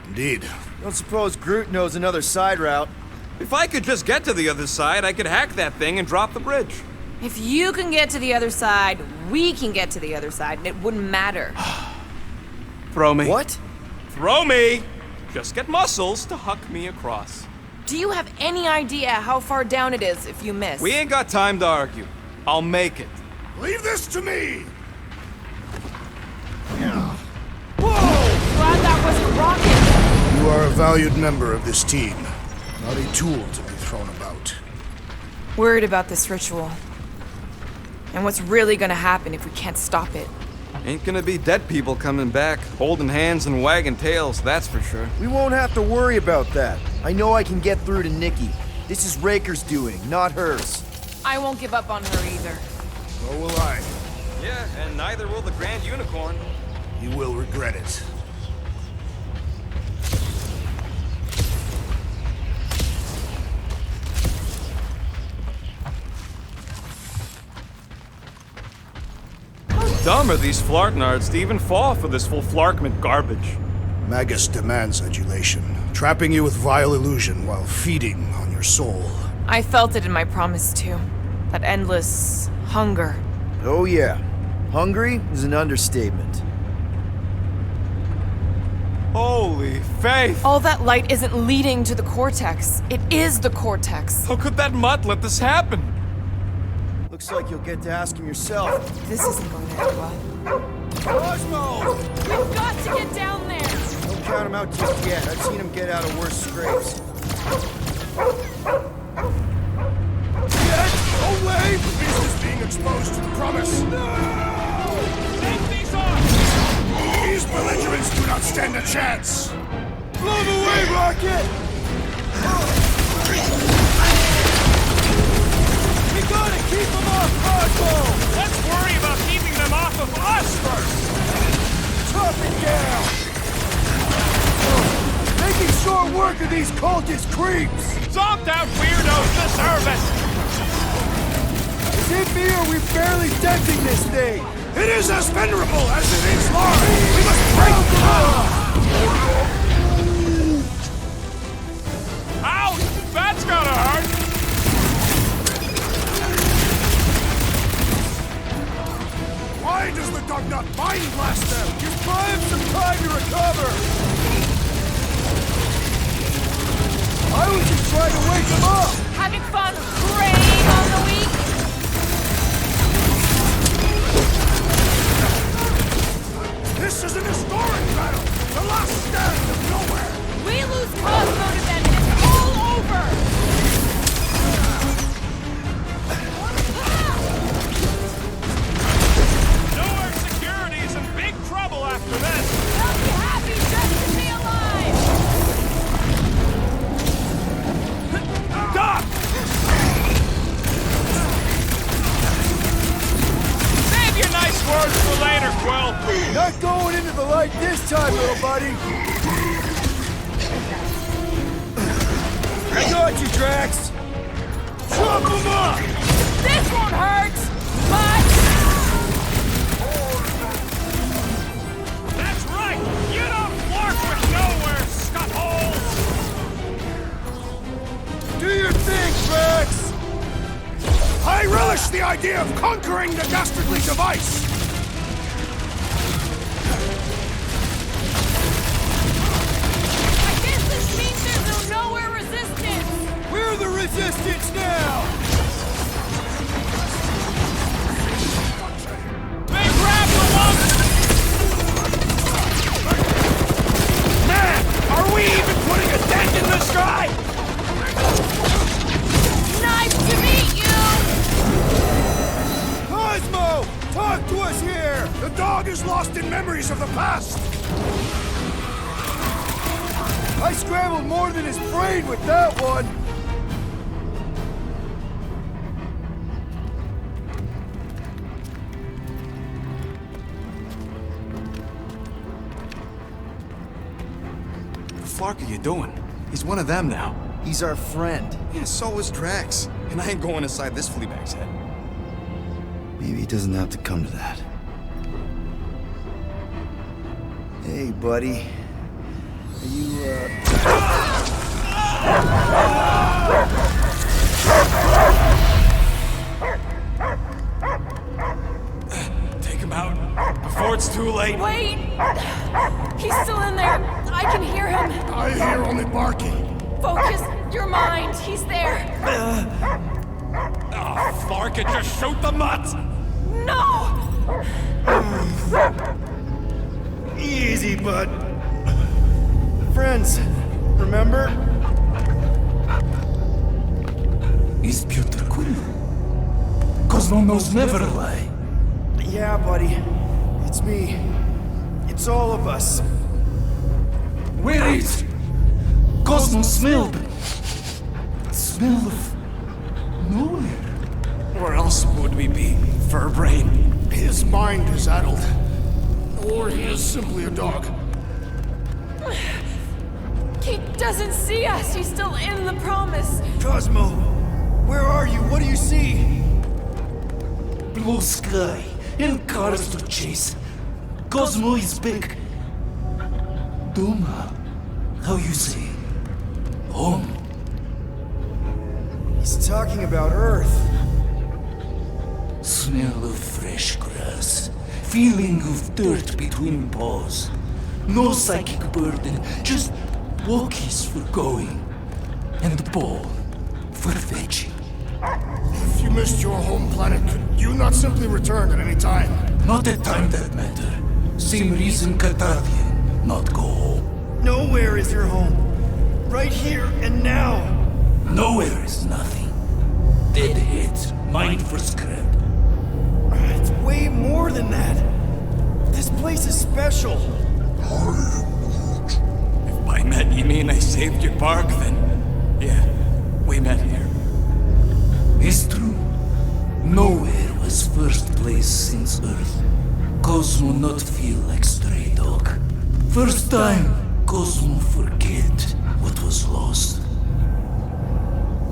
Indeed. Don't suppose Groot knows another side route. If I could just get to the other side, I could hack that thing and drop the bridge. If you can get to the other side, we can get to the other side, and it wouldn't matter. Throw me. What? Throw me! Just get muscles to huck me across. Do you have any idea how far down it is if you miss? We ain't got time to argue. I'll make it. Leave this to me! Glad that wasn't a rocket. You are a valued member of this team, not a tool to be thrown about. Worried about this ritual. And what's really gonna happen if we can't stop it. Ain't gonna be dead people coming back, holding hands and wagging tails, that's for sure. We won't have to worry about that. I know I can get through to Nikki. This is Raker's doing, not hers. I won't give up on her either. Nor will I. Yeah, and neither will the Grand Unicorn. You will regret it. How dumb are these Flarknards to even fall for this full Flarkment garbage? Magus demands adulation, trapping you with vile illusion while feeding on your soul. I felt it in my promise too. That endless hunger. Oh yeah. Hungry is an understatement. Holy faith! All that light isn't leading to the Cortex. It is the Cortex. How could that mutt let this happen? Looks like you'll get to ask him yourself. This isn't going to end well. Cosmo! We've got to get down there! Don't count him out just yet. I've seen him get out of worse scrapes. Get away! Beast is being exposed to the promise. No! Take these off! These belligerents do not stand a chance. Blow him away, Rocket! We gotta keep him off Cosmo! Let's worry about keeping them off of us first! Chop it down! Making short work of these cultist creeps! Zombed out weirdos deserve it! Is it me or are we barely denting this thing? It is as venerable as it is large. We must break them up. Ouch! That's gotta hurt! Why does the dog not mind blast them? Just buy him some time to recover! I was just trying to wake him up! Having fun preying on the weak? This is an historic battle! The last stand of nowhere! We lose Cosmo to them and it's all over! Nowhere security is in big trouble after this! They'll be happy just to be alive! Stop! Save your nice words for later, Quill! Not going into the light this time, little buddy! I got you, Drax! Chop him up! This won't hurt! But... That's right! You don't flirt with nowhere, scuttholes! Do your thing, Drax! I relish the idea of conquering the dastardly device! I guess this means there's no nowhere resistance! We're the resistance now! They grabbed the one! Man! Are we even putting a dent in the sky? Nice to meet you! Cosmo! Talk to us here! The dog is lost in memories of the past! I scrambled more than his brain with that one! Flark are you doing? He's one of them now. He's our friend. Yeah, so is Drax. And I ain't going inside this fleabag's head. Maybe it doesn't have to come to that. Hey, buddy. Are you, Take him out before it's too late. Wait! He's still in there. I can hear him. I hear only barking. Focus your mind. He's there. Oh, Flark, just shoot the mutt! No! Easy, bud. Friends, remember? Is Peter Quill? Cosmo knows never lie. Yeah, buddy. It's me. It's all of us. Where is Cosmo smelled? Smell of nowhere. Where else would we be, Furbrain? His mind is addled. Or he is simply a dog. He doesn't see us. He's still in the promise. Cosmo, where are you? What do you see? Blue sky and cars to chase. Cosmo is back. Doma, how you say? Home. He's talking about Earth. Smell of fresh grass. Feeling of dirt between paws. No psychic burden, just walkies for going. And the ball for fetching. If you missed your home planet, could you not simply return at any time? Not a time that matter. Same reason Carthathian, not go home. Nowhere is your home. Right here and now. Nowhere is nothing. Dead heads, mind for scrap. It's way more than that. This place is special. If by met you mean I saved your bark, then yeah, we met here. It's true. Nowhere was first place since Earth. Cosmo not feel like stray dog. First time, Cosmo forget what was lost.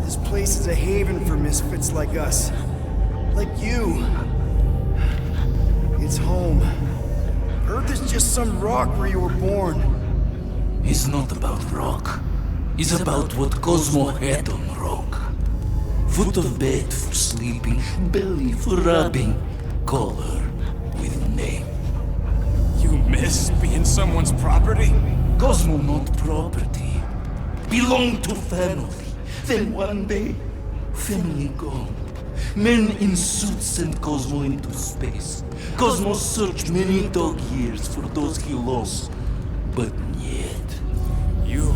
This place is a haven for misfits like us. Like you. It's home. Earth is just some rock where you were born. It's not about rock. It's about what Cosmo had on rock. Foot of bed for sleeping, belly for rubbing, color with name. You miss being someone's property? Cosmo not property. Belong to family. Then one day, family gone. Men in suits sent Cosmo into space. Cosmo searched many dog years for those he lost. But yet... You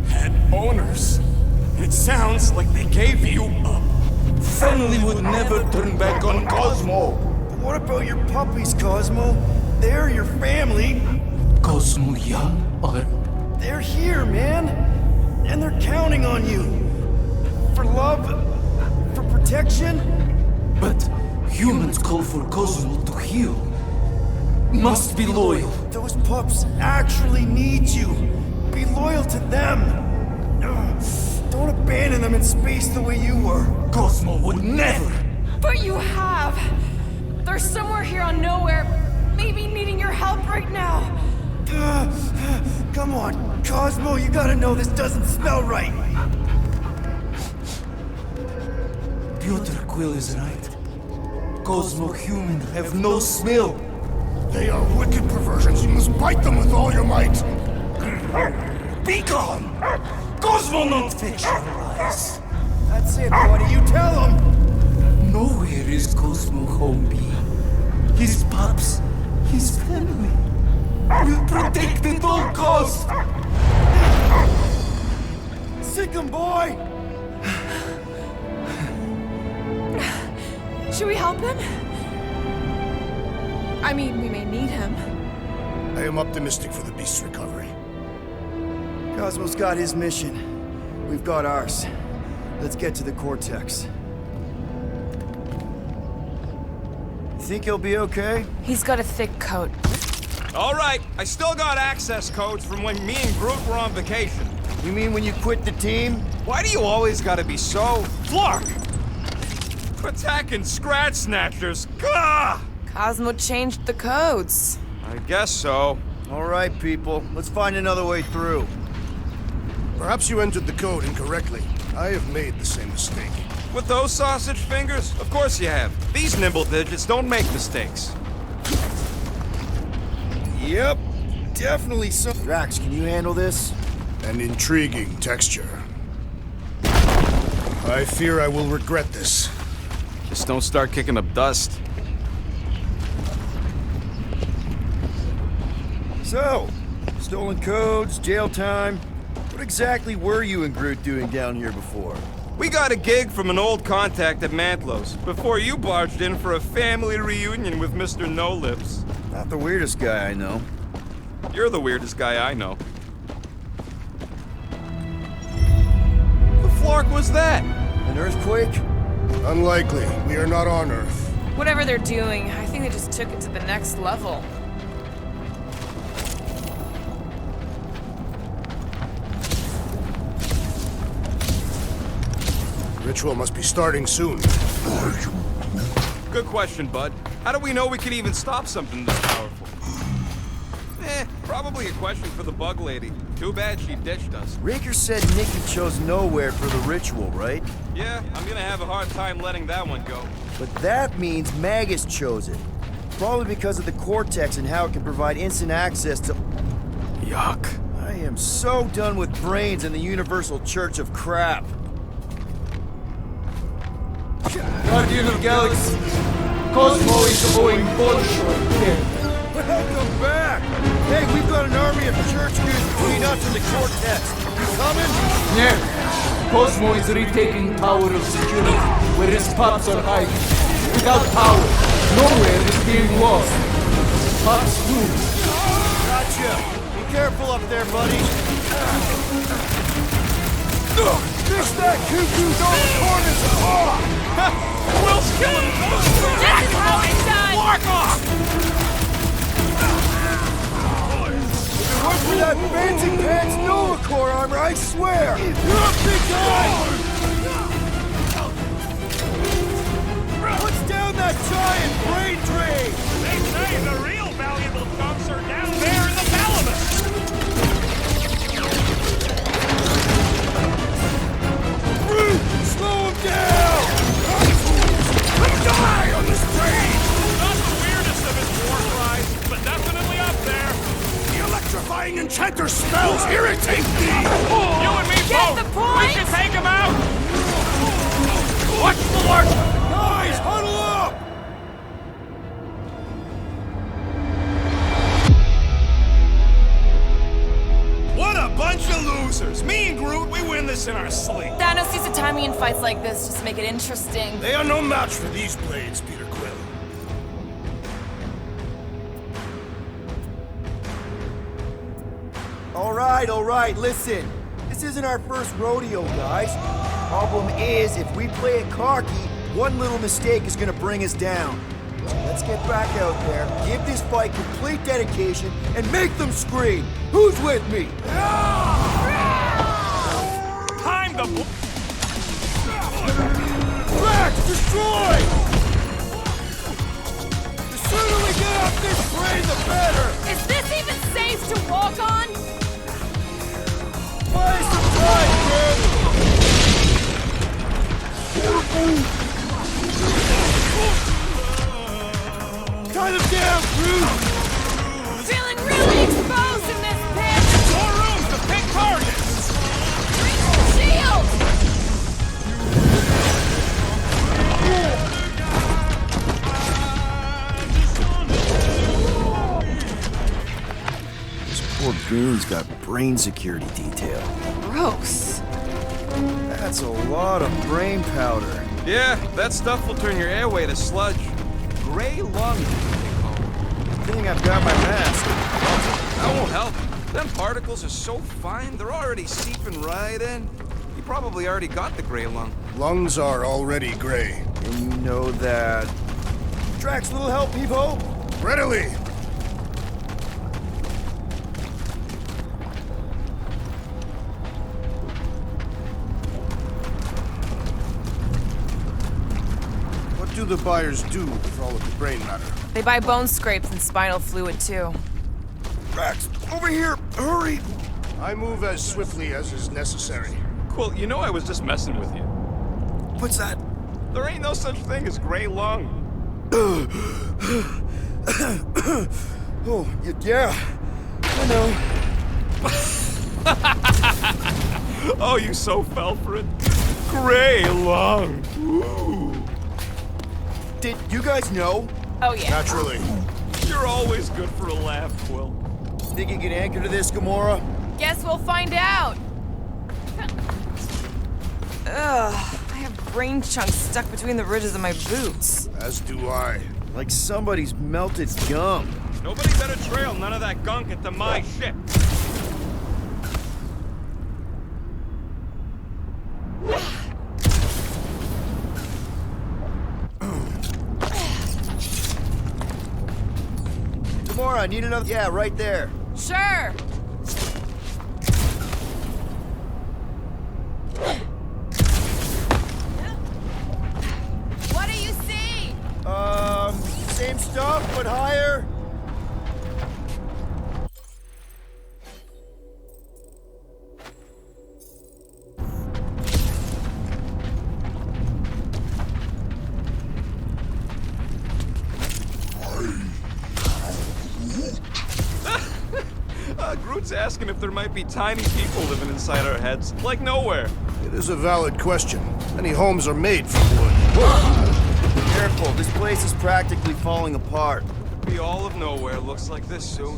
had owners. It sounds like they gave you up. Family would never turn back on Cosmo. But what about your puppies, Cosmo? They're your family. Cosmo young or... They're here, man. And they're counting on you. For love, for protection. But humans call for Cosmo to heal. Must be loyal. Those pups actually need you. Be loyal to them. Don't abandon them in space the way you were. Cosmo would never. But you have. They're somewhere here on Nowhere, maybe needing your help right now. Come on, Cosmo, you gotta know this doesn't smell right. Peter Quill is right. Cosmo human have no smell. They are wicked perversions. You must bite them with all your might. Be gone! Cosmo not fetch your lies. That's it, buddy. You tell him. Nowhere is Cosmo home be. His pups, his family, will protect at all cost. Sick 'em, boy. Should we help him? I mean, we may need him. I am optimistic for the beast's recovery. Cosmo's got his mission. We've got ours. Let's get to the Cortex. You think he'll be okay? He's got a thick coat. All right, I still got access codes from when me and Groot were on vacation. You mean when you quit the team? Why do you always gotta be so... Flark! Attacking Scratch Snatchers. Gah! Cosmo changed the codes. I guess so. All right, people. Let's find another way through. Perhaps you entered the code incorrectly. I have made the same mistake. With those sausage fingers? Of course you have. These nimble digits don't make mistakes. Yep. Definitely some... Drax, can you handle this? An intriguing texture. I fear I will regret this. Just don't start kicking up dust. So, stolen codes, jail time. What exactly were you and Groot doing down here before? We got a gig from an old contact at Mantlos before you barged in for a family reunion with Mr. No-Lips. Not the weirdest guy I know. You're the weirdest guy I know. The flark was that? An earthquake? Unlikely. We are not on Earth. Whatever they're doing, I think they just took it to the next level. Ritual must be starting soon. Good question, bud. How do we know we can even stop something this powerful? Probably a question for the bug lady. Too bad she ditched us. Raker said Nikki chose nowhere for the ritual, right? Yeah, I'm gonna have a hard time letting that one go. But that means Magus chose it. Probably because of the Cortex and how it can provide instant access to... Yuck. I am so done with brains and the Universal Church of Crap. Guardian of Galaxy, Cosmo is owing Bolshoi. Welcome back! Hey, we've got an army of church dudes between us and the Cortex. You coming? Yeah. Cosmo is retaking Tower of Security, where his pups are hiding. Without power, nowhere is being lost. Pups too. Gotcha. Be careful up there, buddy. Fish that cuckoo's on the corners of Will's killing those! This is how it's done! Flark off! Look for that fancy pants Nova Corps armor, I swear! You're a big guy! What's down that giant brain drain? They say the real valuable chunks are down there in the thalamus! Slow him down! Die on this train! Not the weirdest of his war cries, but definitely up there. The electrifying enchanter spells irritate me! You and me Get both! the point? We should take him out! Watch the lark! Guys, huddle up! What a bunch of losers! Me and Groot, we win this in our sleep. Thanos used to time me in fights like this just to make it interesting. They are no match for these blades, Peter Quill. All right, listen. This isn't our first rodeo, guys. Problem is, if we play it cocky, one little mistake is gonna bring us down. So let's get back out there, give this fight complete dedication, and make them scream. Who's with me? Time to... Drax, destroy! The sooner we get off this train, the better! Is this even safe to walk on? Buy some time, kid! Tie them down, Groot! Feeling really exposed in this pit! More room to pick targets! Shield! This poor goon's got brain security detail. Gross. That's a lot of brain powder. Yeah, that stuff will turn your airway to sludge. Gray lung, they call it. Good thing I've got my mask. That won't help. Them particles are so fine, they're already seeping right in. You probably already got the gray lung. Lungs are already gray. And you know that... Drax, little help, Peepo? Readily! the buyers do with all of the brain matter? They buy bone scrapes and spinal fluid, too. Rex, over here! Hurry! I move as swiftly as is necessary. Quill, you know I was just messing with you. What's that? There ain't no such thing as gray lung. Oh, yeah. I know. Oh, you so fell for it. Gray lung. Ooh. Did you guys know? Oh, yeah. Naturally. You're always good for a laugh, Quill. Think you can anchor to this, Gamora? Guess we'll find out. Ugh, I have brain chunks stuck between the ridges of my boots. As do I. Like somebody's melted gum. Nobody better trail none of that gunk into my ship. Gamora, I need another. Yeah, right there. Sure. What do you see? Same stuff, but higher. Groot's asking if there might be tiny people living inside our heads, like nowhere. It is a valid question. Many homes are made from wood. Careful, this place is practically falling apart. Be all of nowhere looks like this soon.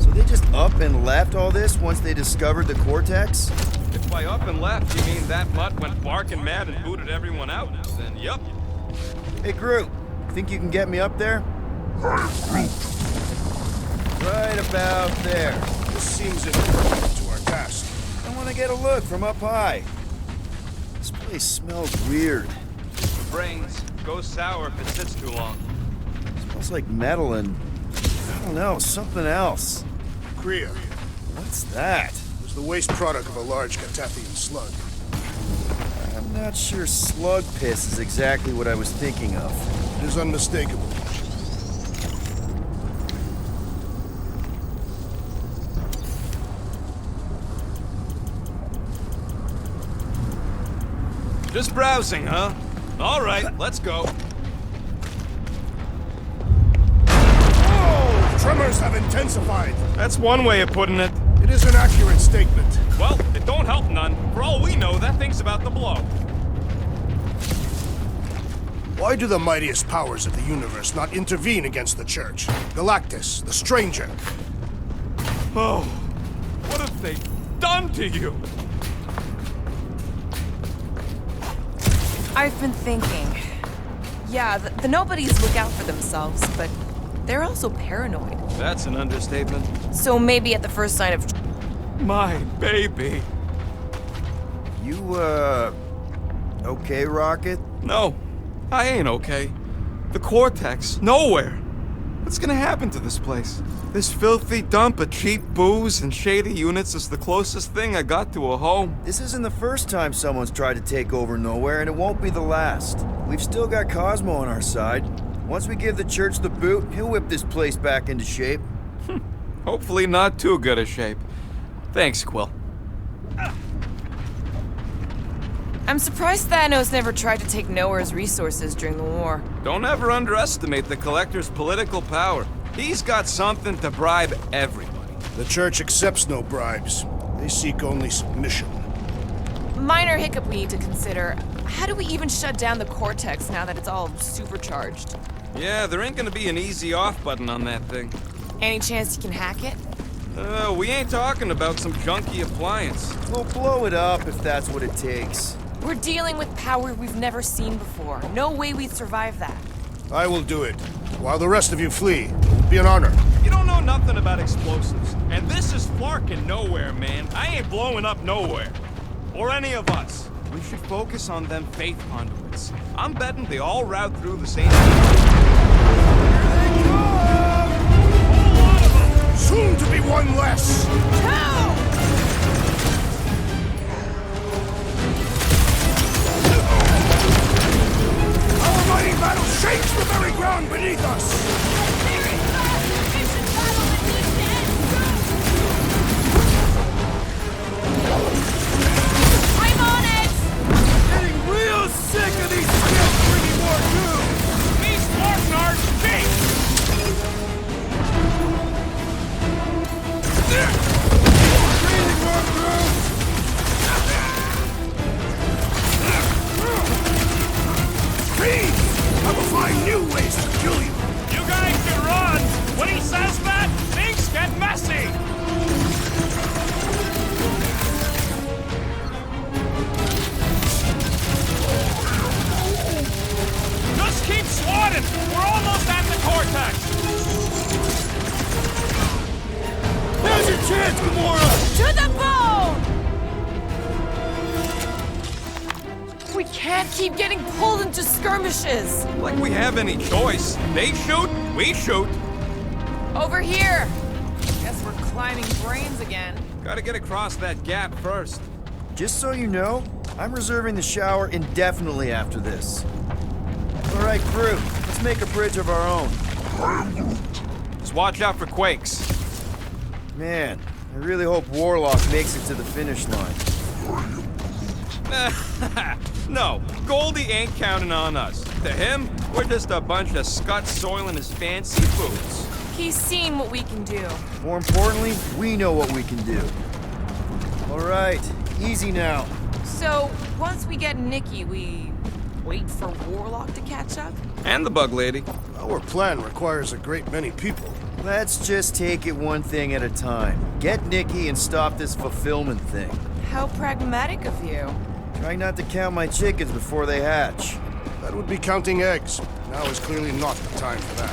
So they just up and left all this once they discovered the Cortex? If by up and left you mean that mutt went barking mad and booted everyone out, then yup. Hey, Groot, think you can get me up there? Right about there. This seems important to our task. I want to get a look from up high. This place smells weird. Brains go sour if it sits too long. Smells like metal and, I don't know, something else. Kriya. What's that? It's the waste product of a large Catathian slug. I'm not sure slug piss is exactly what I was thinking of. It is unmistakable. Just browsing, huh? All right, let's go. Oh! Tremors have intensified. That's one way of putting it. It is an accurate statement. Well, it don't help none. For all we know, that thing's about to blow. Why do the mightiest powers of the universe not intervene against the Church? Galactus, the Stranger. Oh, what have they done to you? I've been thinking. Yeah, the nobodies look out for themselves, but they're also paranoid. That's an understatement. So maybe at the first sign of... My baby. You, okay, Rocket? No, I ain't okay. The Cortex, nowhere. What's gonna happen to this place? This filthy dump of cheap booze and shady units is the closest thing I got to a home. This isn't the first time someone's tried to take over Nowhere, and it won't be the last. We've still got Cosmo on our side. Once we give the Church the boot, he'll whip this place back into shape. Hopefully not too good a shape. Thanks, Quill. I'm surprised Thanos never tried to take Nowhere's resources during the war. Don't ever underestimate the Collector's political power. He's got something to bribe everybody. The Church accepts no bribes. They seek only submission. Minor hiccup we need to consider. How do we even shut down the Cortex now that it's all supercharged? Yeah, there ain't gonna be an easy off button on that thing. Any chance you can hack it? We ain't talking about some junky appliance. We'll blow it up if that's what it takes. We're dealing with power we've never seen before. No way we'd survive that. I will do it. While the rest of you flee, it will be an honor. You don't know nothing about explosives. And this is Flarkin' Nowhere, man. I ain't blowing up Nowhere. Or any of us. We should focus on them faith conduits. I'm betting they all route through the same... Soon to be one less! Our mighty Breathing room through! Please! I will find new ways to kill you! You guys can run! When he says that, things get messy! Just keep swatting! We're almost at the cortex! Now's your chance, Gamora! To the bone! We can't keep getting pulled into skirmishes. Like we have any choice. They shoot, we shoot. Over here. Guess we're climbing brains again. Gotta get across that gap first. Just so you know, I'm reserving the shower indefinitely after this. All right, crew, let's make a bridge of our own. Just watch out for quakes. Man, I really hope Warlock makes it to the finish line. No, Goldie ain't counting on us. To him, we're just a bunch of scuts soiling his fancy boots. He's seen what we can do. More importantly, we know what we can do. All right, easy now. So, once we get Nikki, we wait for Warlock to catch up? And the bug lady. Our plan requires a great many people. Let's just take it one thing at a time. Get Nikki and stop this fulfillment thing. How pragmatic of you. Try not to count my chickens before they hatch. That would be counting eggs. Now is clearly not the time for that.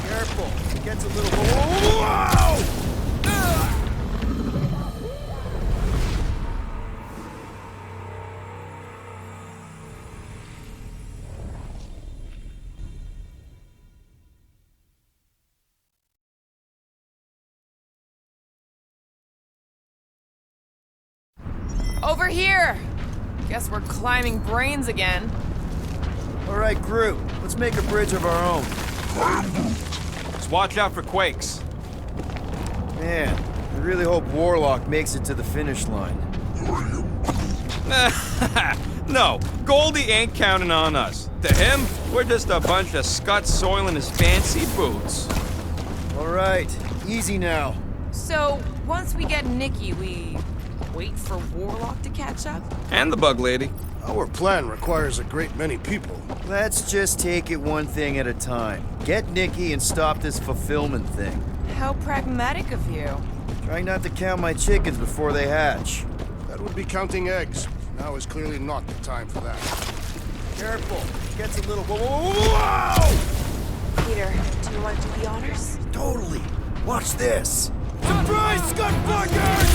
Careful, it gets a little... Whoa! Over here! Guess we're climbing brains again. All right, crew, let's make a bridge of our own. Just watch out for quakes. Man, I really hope Warlock makes it to the finish line. No, Goldie ain't counting on us. To him, we're just a bunch of scuts soiling his fancy boots. All right, easy now. So, once we get Nikki, we wait for Warlock to catch up? And the bug lady. Our plan requires a great many people. Let's just take it one thing at a time. Get Nikki and stop this fulfillment thing. How pragmatic of you. Try not to count my chickens before they hatch. That would be counting eggs. Now is clearly not the time for that. Careful, it gets a little... Whoa! Peter, do you want to do the honors? Totally. Watch this. Surprise, Scudfuckers!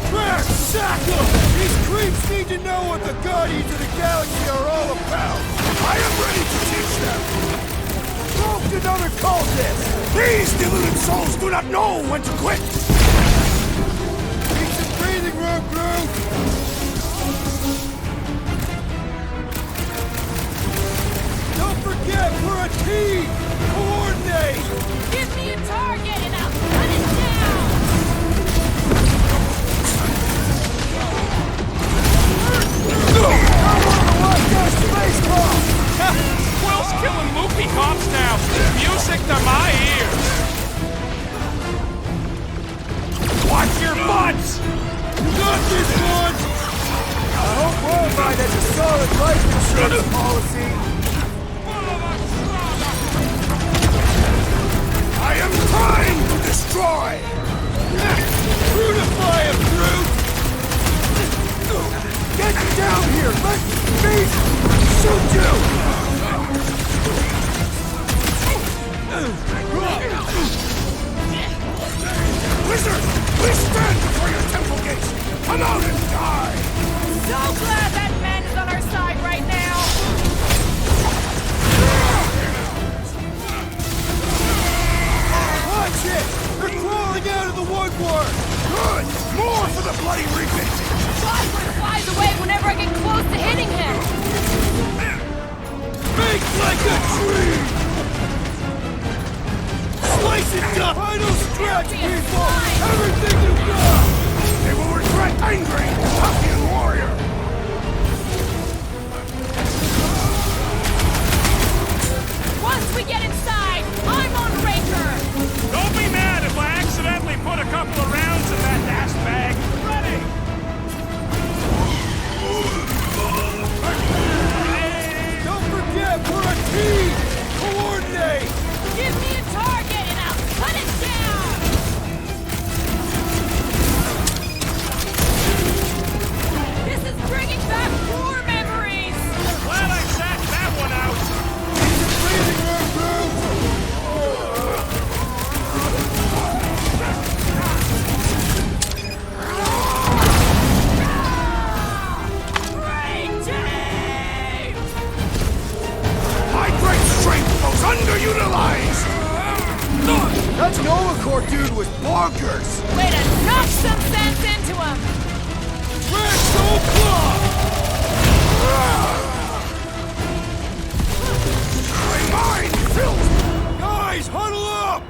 Crash! Sack 'em! These creeps need to know what the Guardians of the Galaxy are all about! I am ready to teach them! Proved another cultist! These deluded souls do not know when to quit! Need some breathing room, crew! Don't forget, we're a team! Coordinate! Give me a target and I'll cut it down! Will's killing Mookie cops now. Music to my ears. Watch your butts! You got this one! I hope Worldwide has a solid life insurance policy. I am trying to destroy! Brutify him, Groot! Get down here! Let me shoot you! Wizard! We stand before your temple gates! Come out and die! So glad that man is on our side right now! Watch it! They're crawling out of the woodwork! Good! More for the bloody repainting! Phosphorus flies away whenever I get close to hitting him! Make like a tree! Slice it up! Final stretch, people! Everything you got! They will regret angry, Huffian warrior! Once we get That Nova Corps dude was bonkers! Way to knock some sense into him! My mind fills! Guys, huddle up!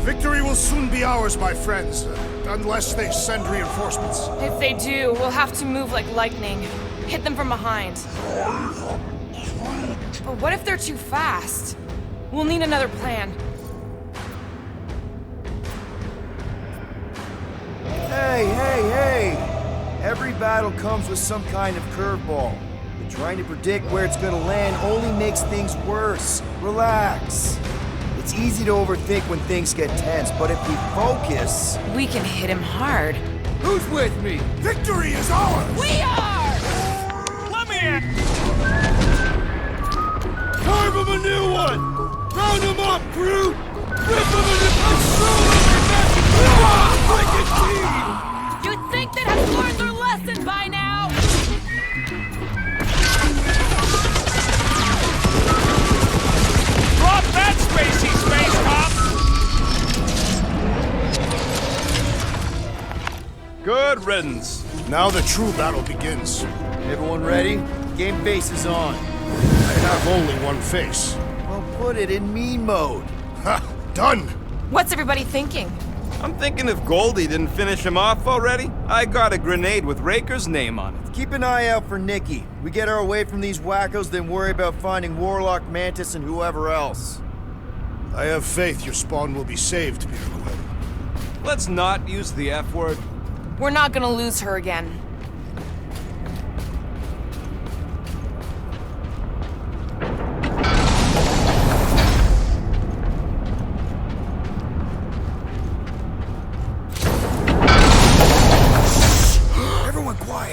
Victory will soon be ours, my friends, unless they send reinforcements. If they do, we'll have to move like lightning. Hit them from behind. But what if they're too fast? We'll need another plan. Hey! Every battle comes with some kind of curveball. But trying to predict where it's gonna land only makes things worse. Relax. It's easy to overthink when things get tense, but if we focus... We can hit him hard. Who's with me? Victory is ours! We are! Let me in! Carve him a new one! Round him up, Groot! Rip him a new... Freaking team! You'd think they'd have learned their lesson by now! Drop that spacey space cop! Good riddance. Now the true battle begins. Everyone ready? Game face is on. I have only one face. Well, put it in mean mode. Ha! Done! What's everybody thinking? I'm thinking if Goldie didn't finish him off already, I got a grenade with Raker's name on it. Keep an eye out for Nikki. We get her away from these wackos, then worry about finding Warlock, Mantis, and whoever else. I have faith your spawn will be saved, Peter Quill. Let's not use the F word. We're not gonna lose her again.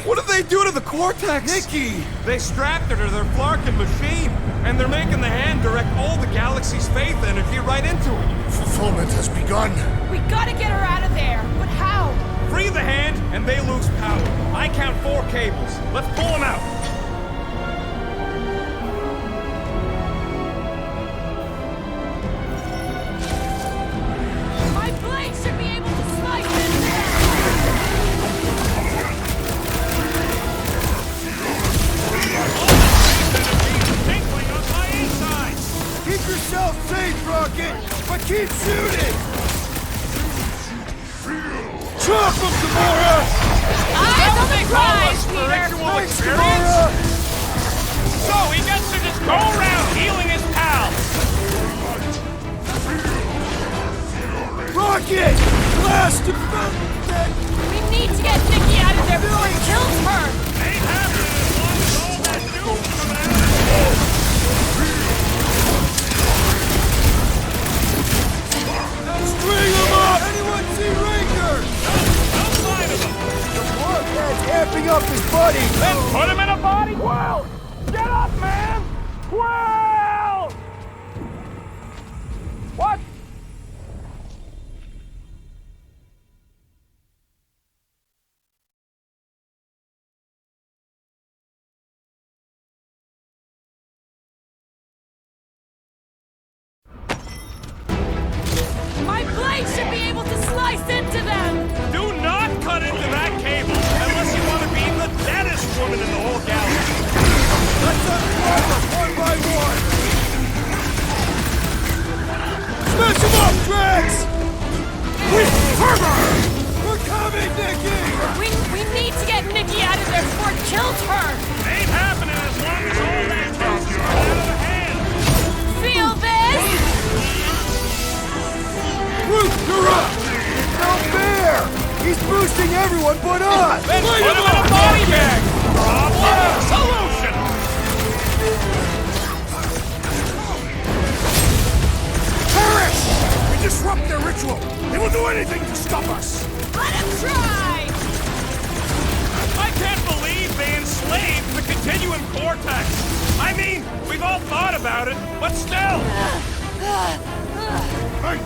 What did they do to the Cortex? Nikki! They strapped her to their Flarkin machine, and they're making the hand direct all the galaxy's faith energy right into it. Fulfillment has begun. We gotta get her out of there! But how? Free the hand, and they lose power. I count 4 cables. Let's pull them out. My blade should be able to slice in there! Tinkling on my insides. Keep yourself safe, Rocket! But keep shooting! Chop him, Gamora! Eyes on the prize, Peter! Thanks, Gamora! So he gets to just go around healing his pals. Rocket! Blast him! We need to get Nikki out of there before he kills her! Ain't happening as long as all that doom's coming out. String him up! Anyone see Raker? No sign of him. The Warhead's amping up his buddy! Then put him in a body. Quill! Get up, man! Quill! What? My blade should be able to slice into them! Do not cut into that cable unless you want to be the deadest woman in the whole galaxy. Let's unplug them one by one! Smash him up, Drax! With fervor! We're coming, Nikki! We need to get Nikki out of there before it kills her! Ain't happening as long as all that juice is out of the hand. Feel this? Groot, you're up! It's not fair! He's boosting everyone but us! Then put him in a body bag. Problem solution. Perish! We disrupt their ritual. They will do anything to stop us. Let him try! I can't believe they enslaved the Continuum Cortex. I mean, we've all thought about it, but still. Hey!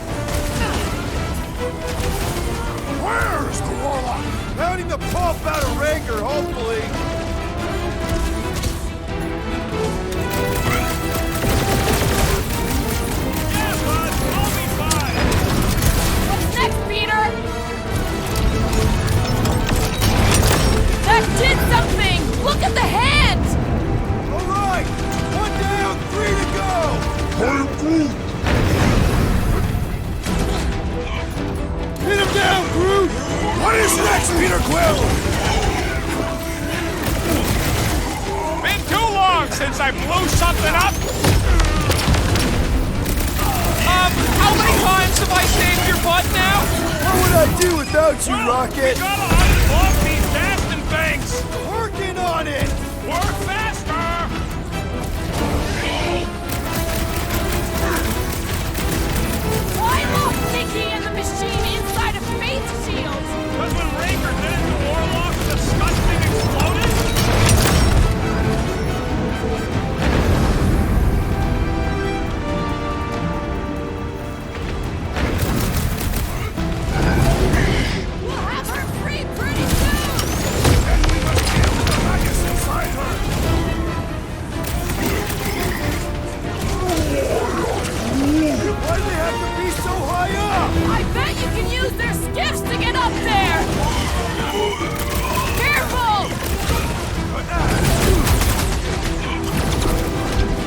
Where's the Warlock? Pounding the pulp out of Raker, hopefully! I blew something up? How many times have I saved your butt now? What would I do without you, Rocket? We gotta unblock these Dastin things! Working on it! Work faster! Why lock Nikki and the machine inside a faith shield? Because when Raker did it to Warlock, the Scud thing exploded? We'll have her free pretty soon! And we must kill the Magus inside her! Why do they have to be so high up? I bet you can use their skiffs to get up there! Careful!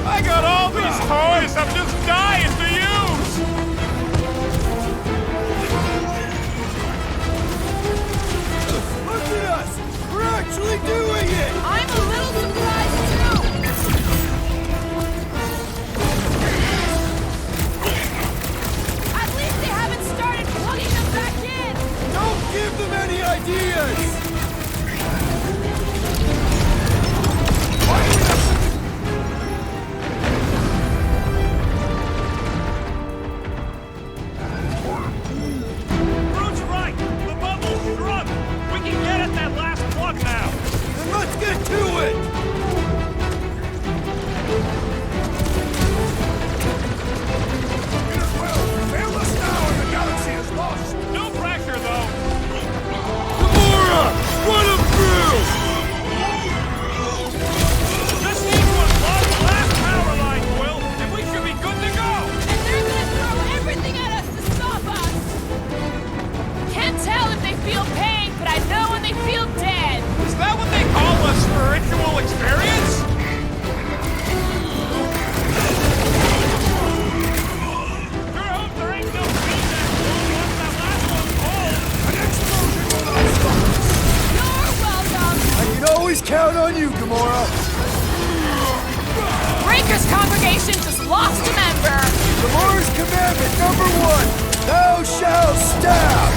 I got all these toys I'm just dying to use! Look at us! We're actually doing it! I'm a little surprised too! At least they haven't started plugging them back in! Don't give them any ideas! Brute's right! The bubble's shrunk! We can get at that last plug now! Then let's get to it! Fail us now and the galaxy is lost! No pressure, though! Gamora! Run them through! Just need to unplug the last power line, Quill, and we should be good to go! And they're gonna throw everything at us to stop us! Can't tell if they feel pain, but I know when they feel dead! Is that what they call a spiritual experience? Sure hope there ain't no feedback once that last one's cold! An explosion will not stop us! You're welcome! I can always count on you, Gamora! Raker's congregation just lost a member! Gamora's commandment #1! Thou shalt stab!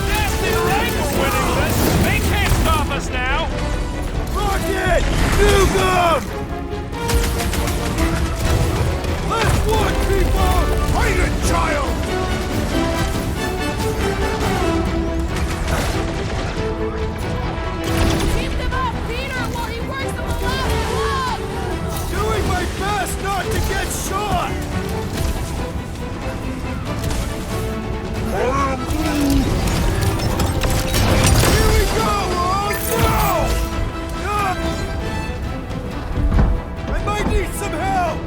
Nasty right we're winning this! They can't stop us now! Rocket! Nuke 'em! Let's work, people! Fight it, child! Keep them up, Peter, while he works them a last plug! Doing my best not to get shot! Here we go! Oh no! I might need some help!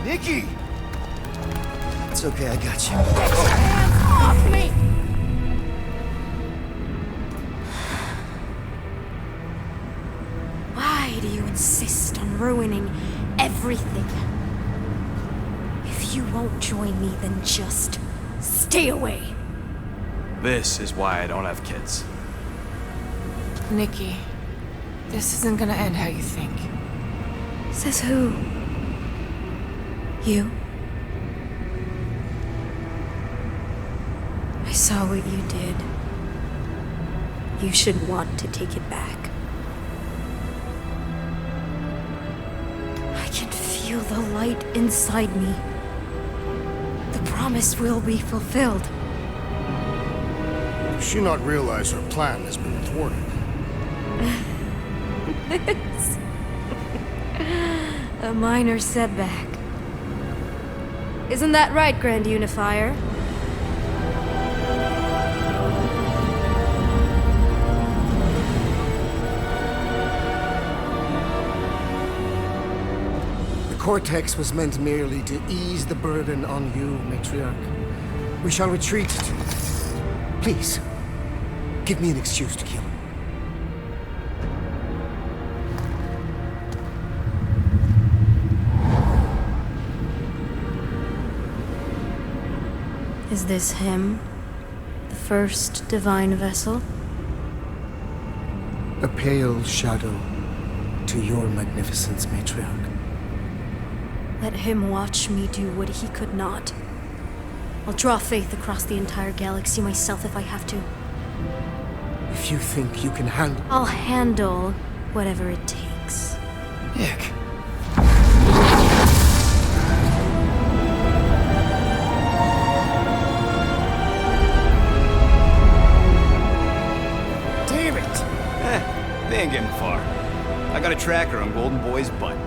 Nikki! It's okay, I got you. Hands off me! Why do you insist on ruining everything? If you won't join me, then just stay away. This is why I don't have kids. Nikki, this isn't gonna end how you think. Says who? You? I saw what you did. You should want to take it back. I can feel the light inside me. The promise will be fulfilled. Does she not realize her plan has been thwarted? this. A minor setback. Isn't that right, Grand Unifier? The Cortex was meant merely to ease the burden on you, Matriarch. We shall retreat to... Please, give me an excuse to kill him. Is this him? The first divine vessel? A pale shadow to your magnificence, Matriarch. Let him watch me do what he could not. I'll draw faith across the entire galaxy myself if I have to. If you think you can handle... I'll handle whatever it takes. Nick. Damn it! They ain't getting far. I got a tracker on Golden Boy's butt.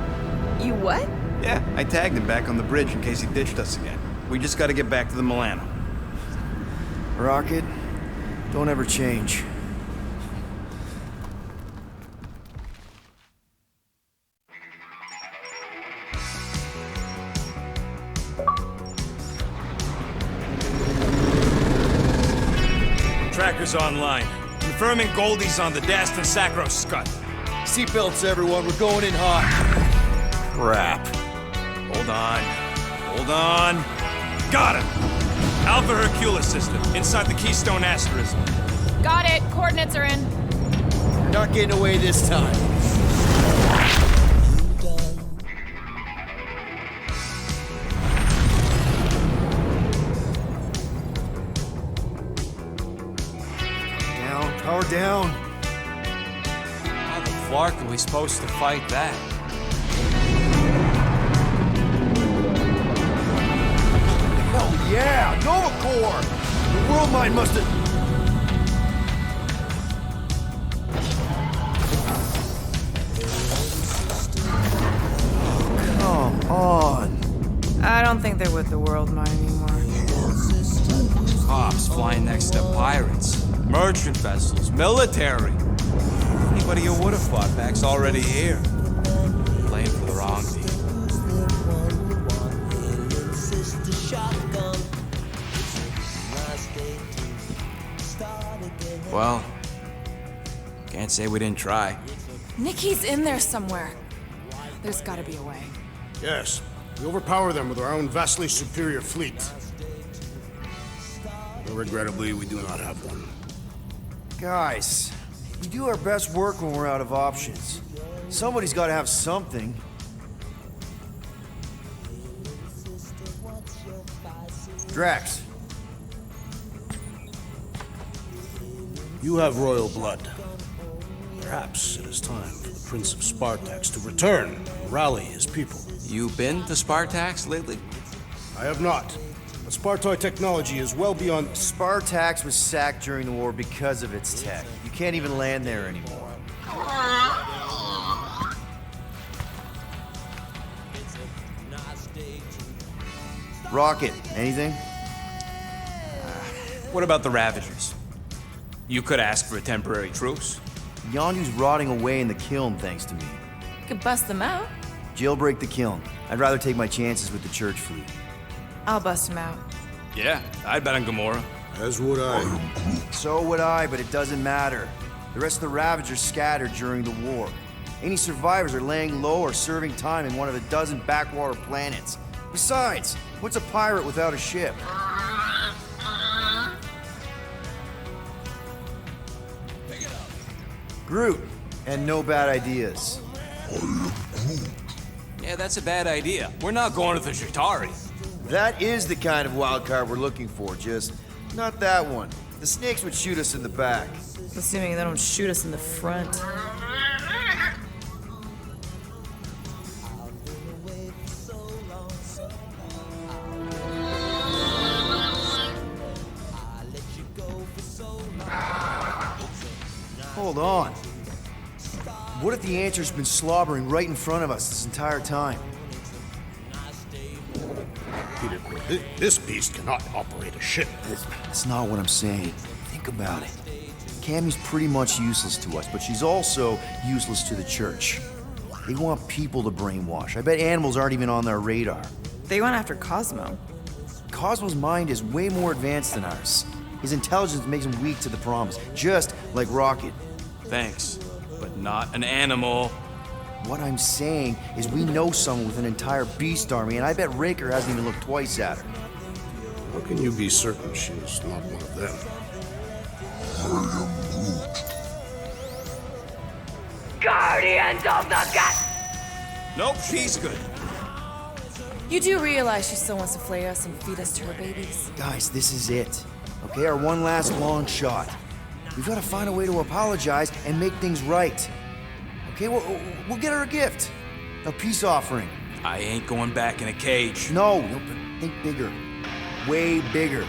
You what? Yeah, I tagged him back on the bridge in case he ditched us again. We just gotta get back to the Milano. Rocket, don't ever change. Tracker's online. Confirming Goldie's on the Dastan Sacro Scud. Seatbelts, everyone. We're going in hot. Crap. Hold on. Hold on. Got him! Alpha Hercules system, inside the Keystone Asterism. Got it. Coordinates are in. You're not getting away this time. Down, power down. How the fuck are we supposed to fight that? Hell yeah! Nova Corps! The world mind must have... Come on. I don't think they're with the world mine anymore. Cops flying next to pirates, merchant vessels, military. Anybody who would have fought back's already here. Playing for the wrong team. Well, can't say we didn't try. Nikki's in there somewhere. There's gotta be a way. Yes, we overpower them with our own vastly superior fleet. But regrettably, we do not have one. Guys, we do our best work when we're out of options. Somebody's got to have something. Drax. You have royal blood. Perhaps it is time for the Prince of Spartax to return and rally his people. You been to Spartax lately? I have not. But Spartoid technology is well beyond... Spartax was sacked during the war because of its tech. You can't even land there anymore. Rocket, anything? What about the Ravagers? You could ask for a temporary truce. Yondu's rotting away in the kiln thanks to me. You could bust them out. Jailbreak the kiln. I'd rather take my chances with the church fleet. I'll bust them out. Yeah, I'd bet on Gamora. As would I. So would I, but it doesn't matter. The rest of the Ravagers scattered during the war. Any survivors are laying low or serving time in one of a dozen backwater planets. Besides, what's a pirate without a ship? Groot, and no bad ideas. Yeah, that's a bad idea. We're not going to the Chitauri. That is the kind of wild card we're looking for, just not that one. The snakes would shoot us in the back. Assuming they don't shoot us in the front. Hold on. What if the answer's been slobbering right in front of us this entire time? Peter Quill, this beast cannot operate a ship. That's not what I'm saying. Think about it. Cammy's pretty much useless to us, but she's also useless to the church. They want people to brainwash. I bet animals aren't even on their radar. They went after Cosmo. Cosmo's mind is way more advanced than ours. His intelligence makes him weak to the promise, just like Rocket. Thanks, but not an animal. What I'm saying is we know someone with an entire beast army, and I bet Raker hasn't even looked twice at her. How can you be certain she is not one of them? Guardians of the Gut! Nope, she's good. You do realize she still wants to flay us and feed us to her babies? Guys, this is it. Okay, our one last long shot. We've got to find a way to apologize and make things right. Okay, we'll get her a gift. A peace offering. I ain't going back in a cage. No, think bigger. Way bigger.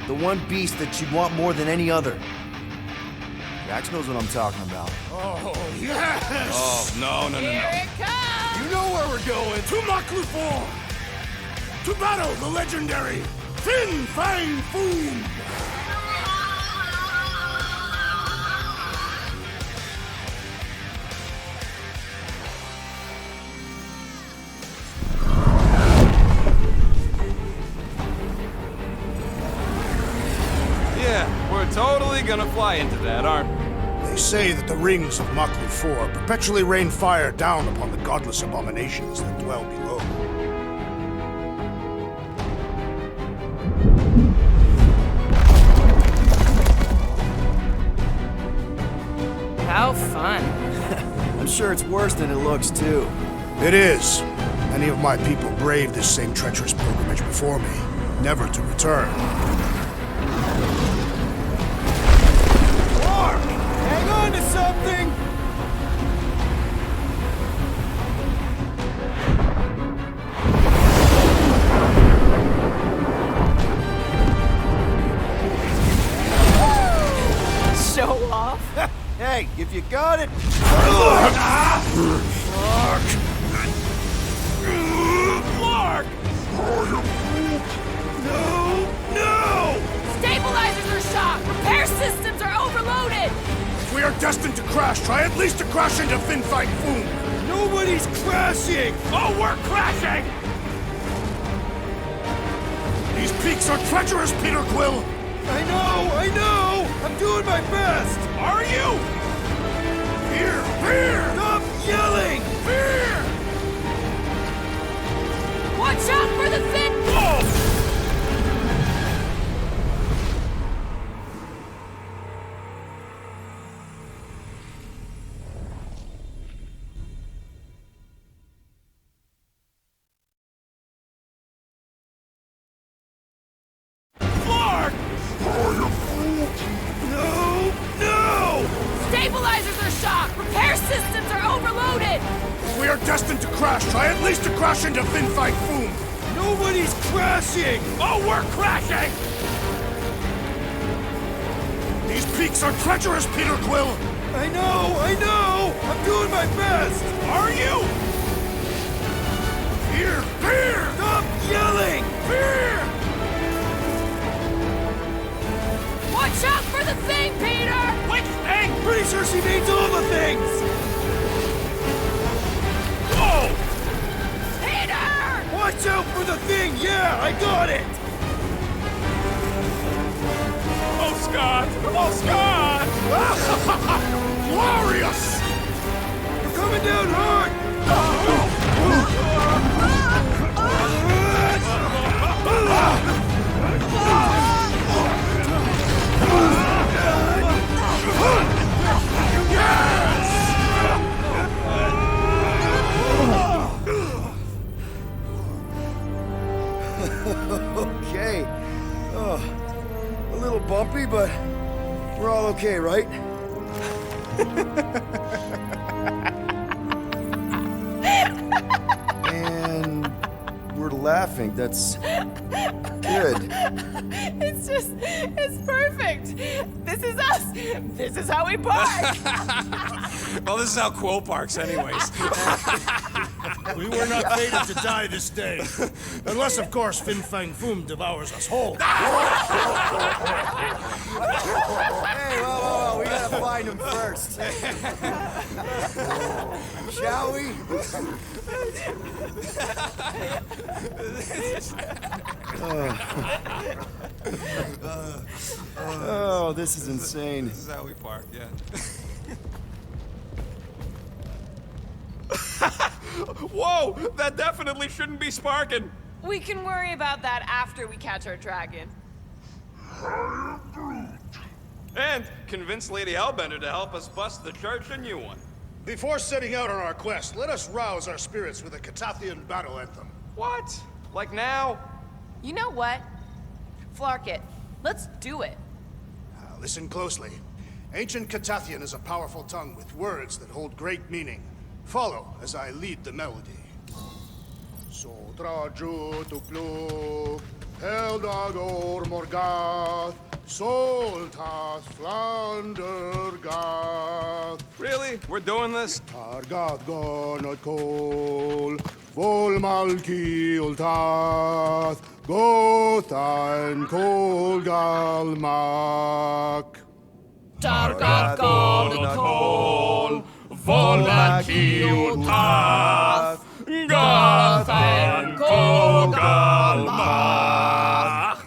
The one beast that she'd want more than any other. Jax knows what I'm talking about. Oh, yes! Oh, no. Here it comes! You know where we're going. To Maklu 4! To battle the legendary Fin Fang Foom! Yeah, we're totally gonna fly into that, aren't we? They say that the rings of Maklu 4 perpetually rain fire down upon the godless abominations that dwell below. How fun. I'm sure it's worse than it looks, too. It is. Many of my people braved this same treacherous pilgrimage before me, never to return. Mark! Hang on to something! Show off. Hey, if you got it... Mark! No! Stabilizers are shot! Repair systems are overloaded! If we are destined to crash, try at least to crash into Fin Fang Foom! Nobody's crashing! Oh, we're crashing! These peaks are treacherous, Peter Quill! I know! I'm doing my best! Are you? Fear! Stop yelling! Fear! Watch out for the thin... Whoa! Mark! No! Stabilizers are shot! Repair systems are overloaded! If we are destined to crash, try at least to crash into Fin Fang Foom! Nobody's crashing! Oh, we're crashing! These peaks are treacherous, Peter Quill! I know! I'm doing my best! Are you? Fear! Stop yelling! Fear! Watch out for the thing, Peter! Which thing? Pretty sure she means all the things! Whoa! Peter! Watch out for the thing! Yeah, I got it! Oh, Scott! Oh, Scott! Glorious! You're coming down hard! Okay. A little bumpy, but we're all okay, right? And we're laughing. That's good. It's perfect. This is us. This is how we park. Well, this is how Quill parks, anyways. We were not fated to die this day. Unless, of course, Fin Fang Foom devours us whole. Hey, whoa, we gotta find him first. Shall we? Oh, this is insane. This is how we park, yeah. Whoa! That definitely shouldn't be sparking! We can worry about that after we catch our dragon. And convince Lady Hellbender to help us bust the church a new one. Before setting out on our quest, let us rouse our spirits with a Catathian battle anthem. What? Like now? You know what? Flark it. Let's do it. Listen closely. Ancient Catathian is a powerful tongue with words that hold great meaning. Follow as I lead the melody. Sotra jutuklu, Heldagor Morgath, Soltas Flandergath. Really? We're doing this? Targath gonot kol, Volmalki ultath, Gothan kol galmak. Targath gonot kol, Volmalki ultath, Gothan kol galmak.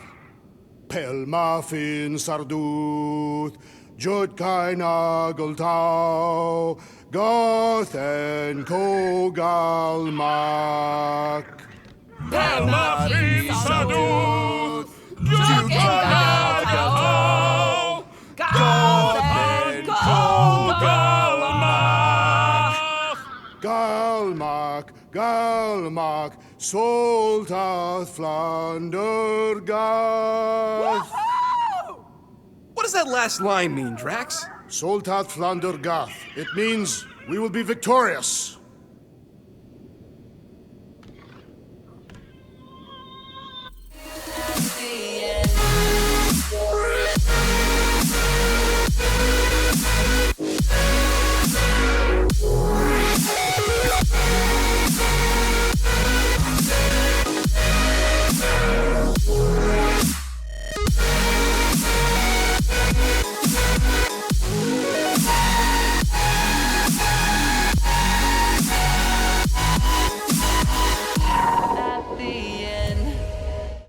Pelmafin sarduth, Jutkai nagultau, Gothen kogalmak. Pelmafin sarduth, Jutkai nagultau, Gothen kogalmak. Galmak, Galmak, Soltath Flandergath. What does that last line mean, Drax? Soltath Flandergath. It means we will be victorious.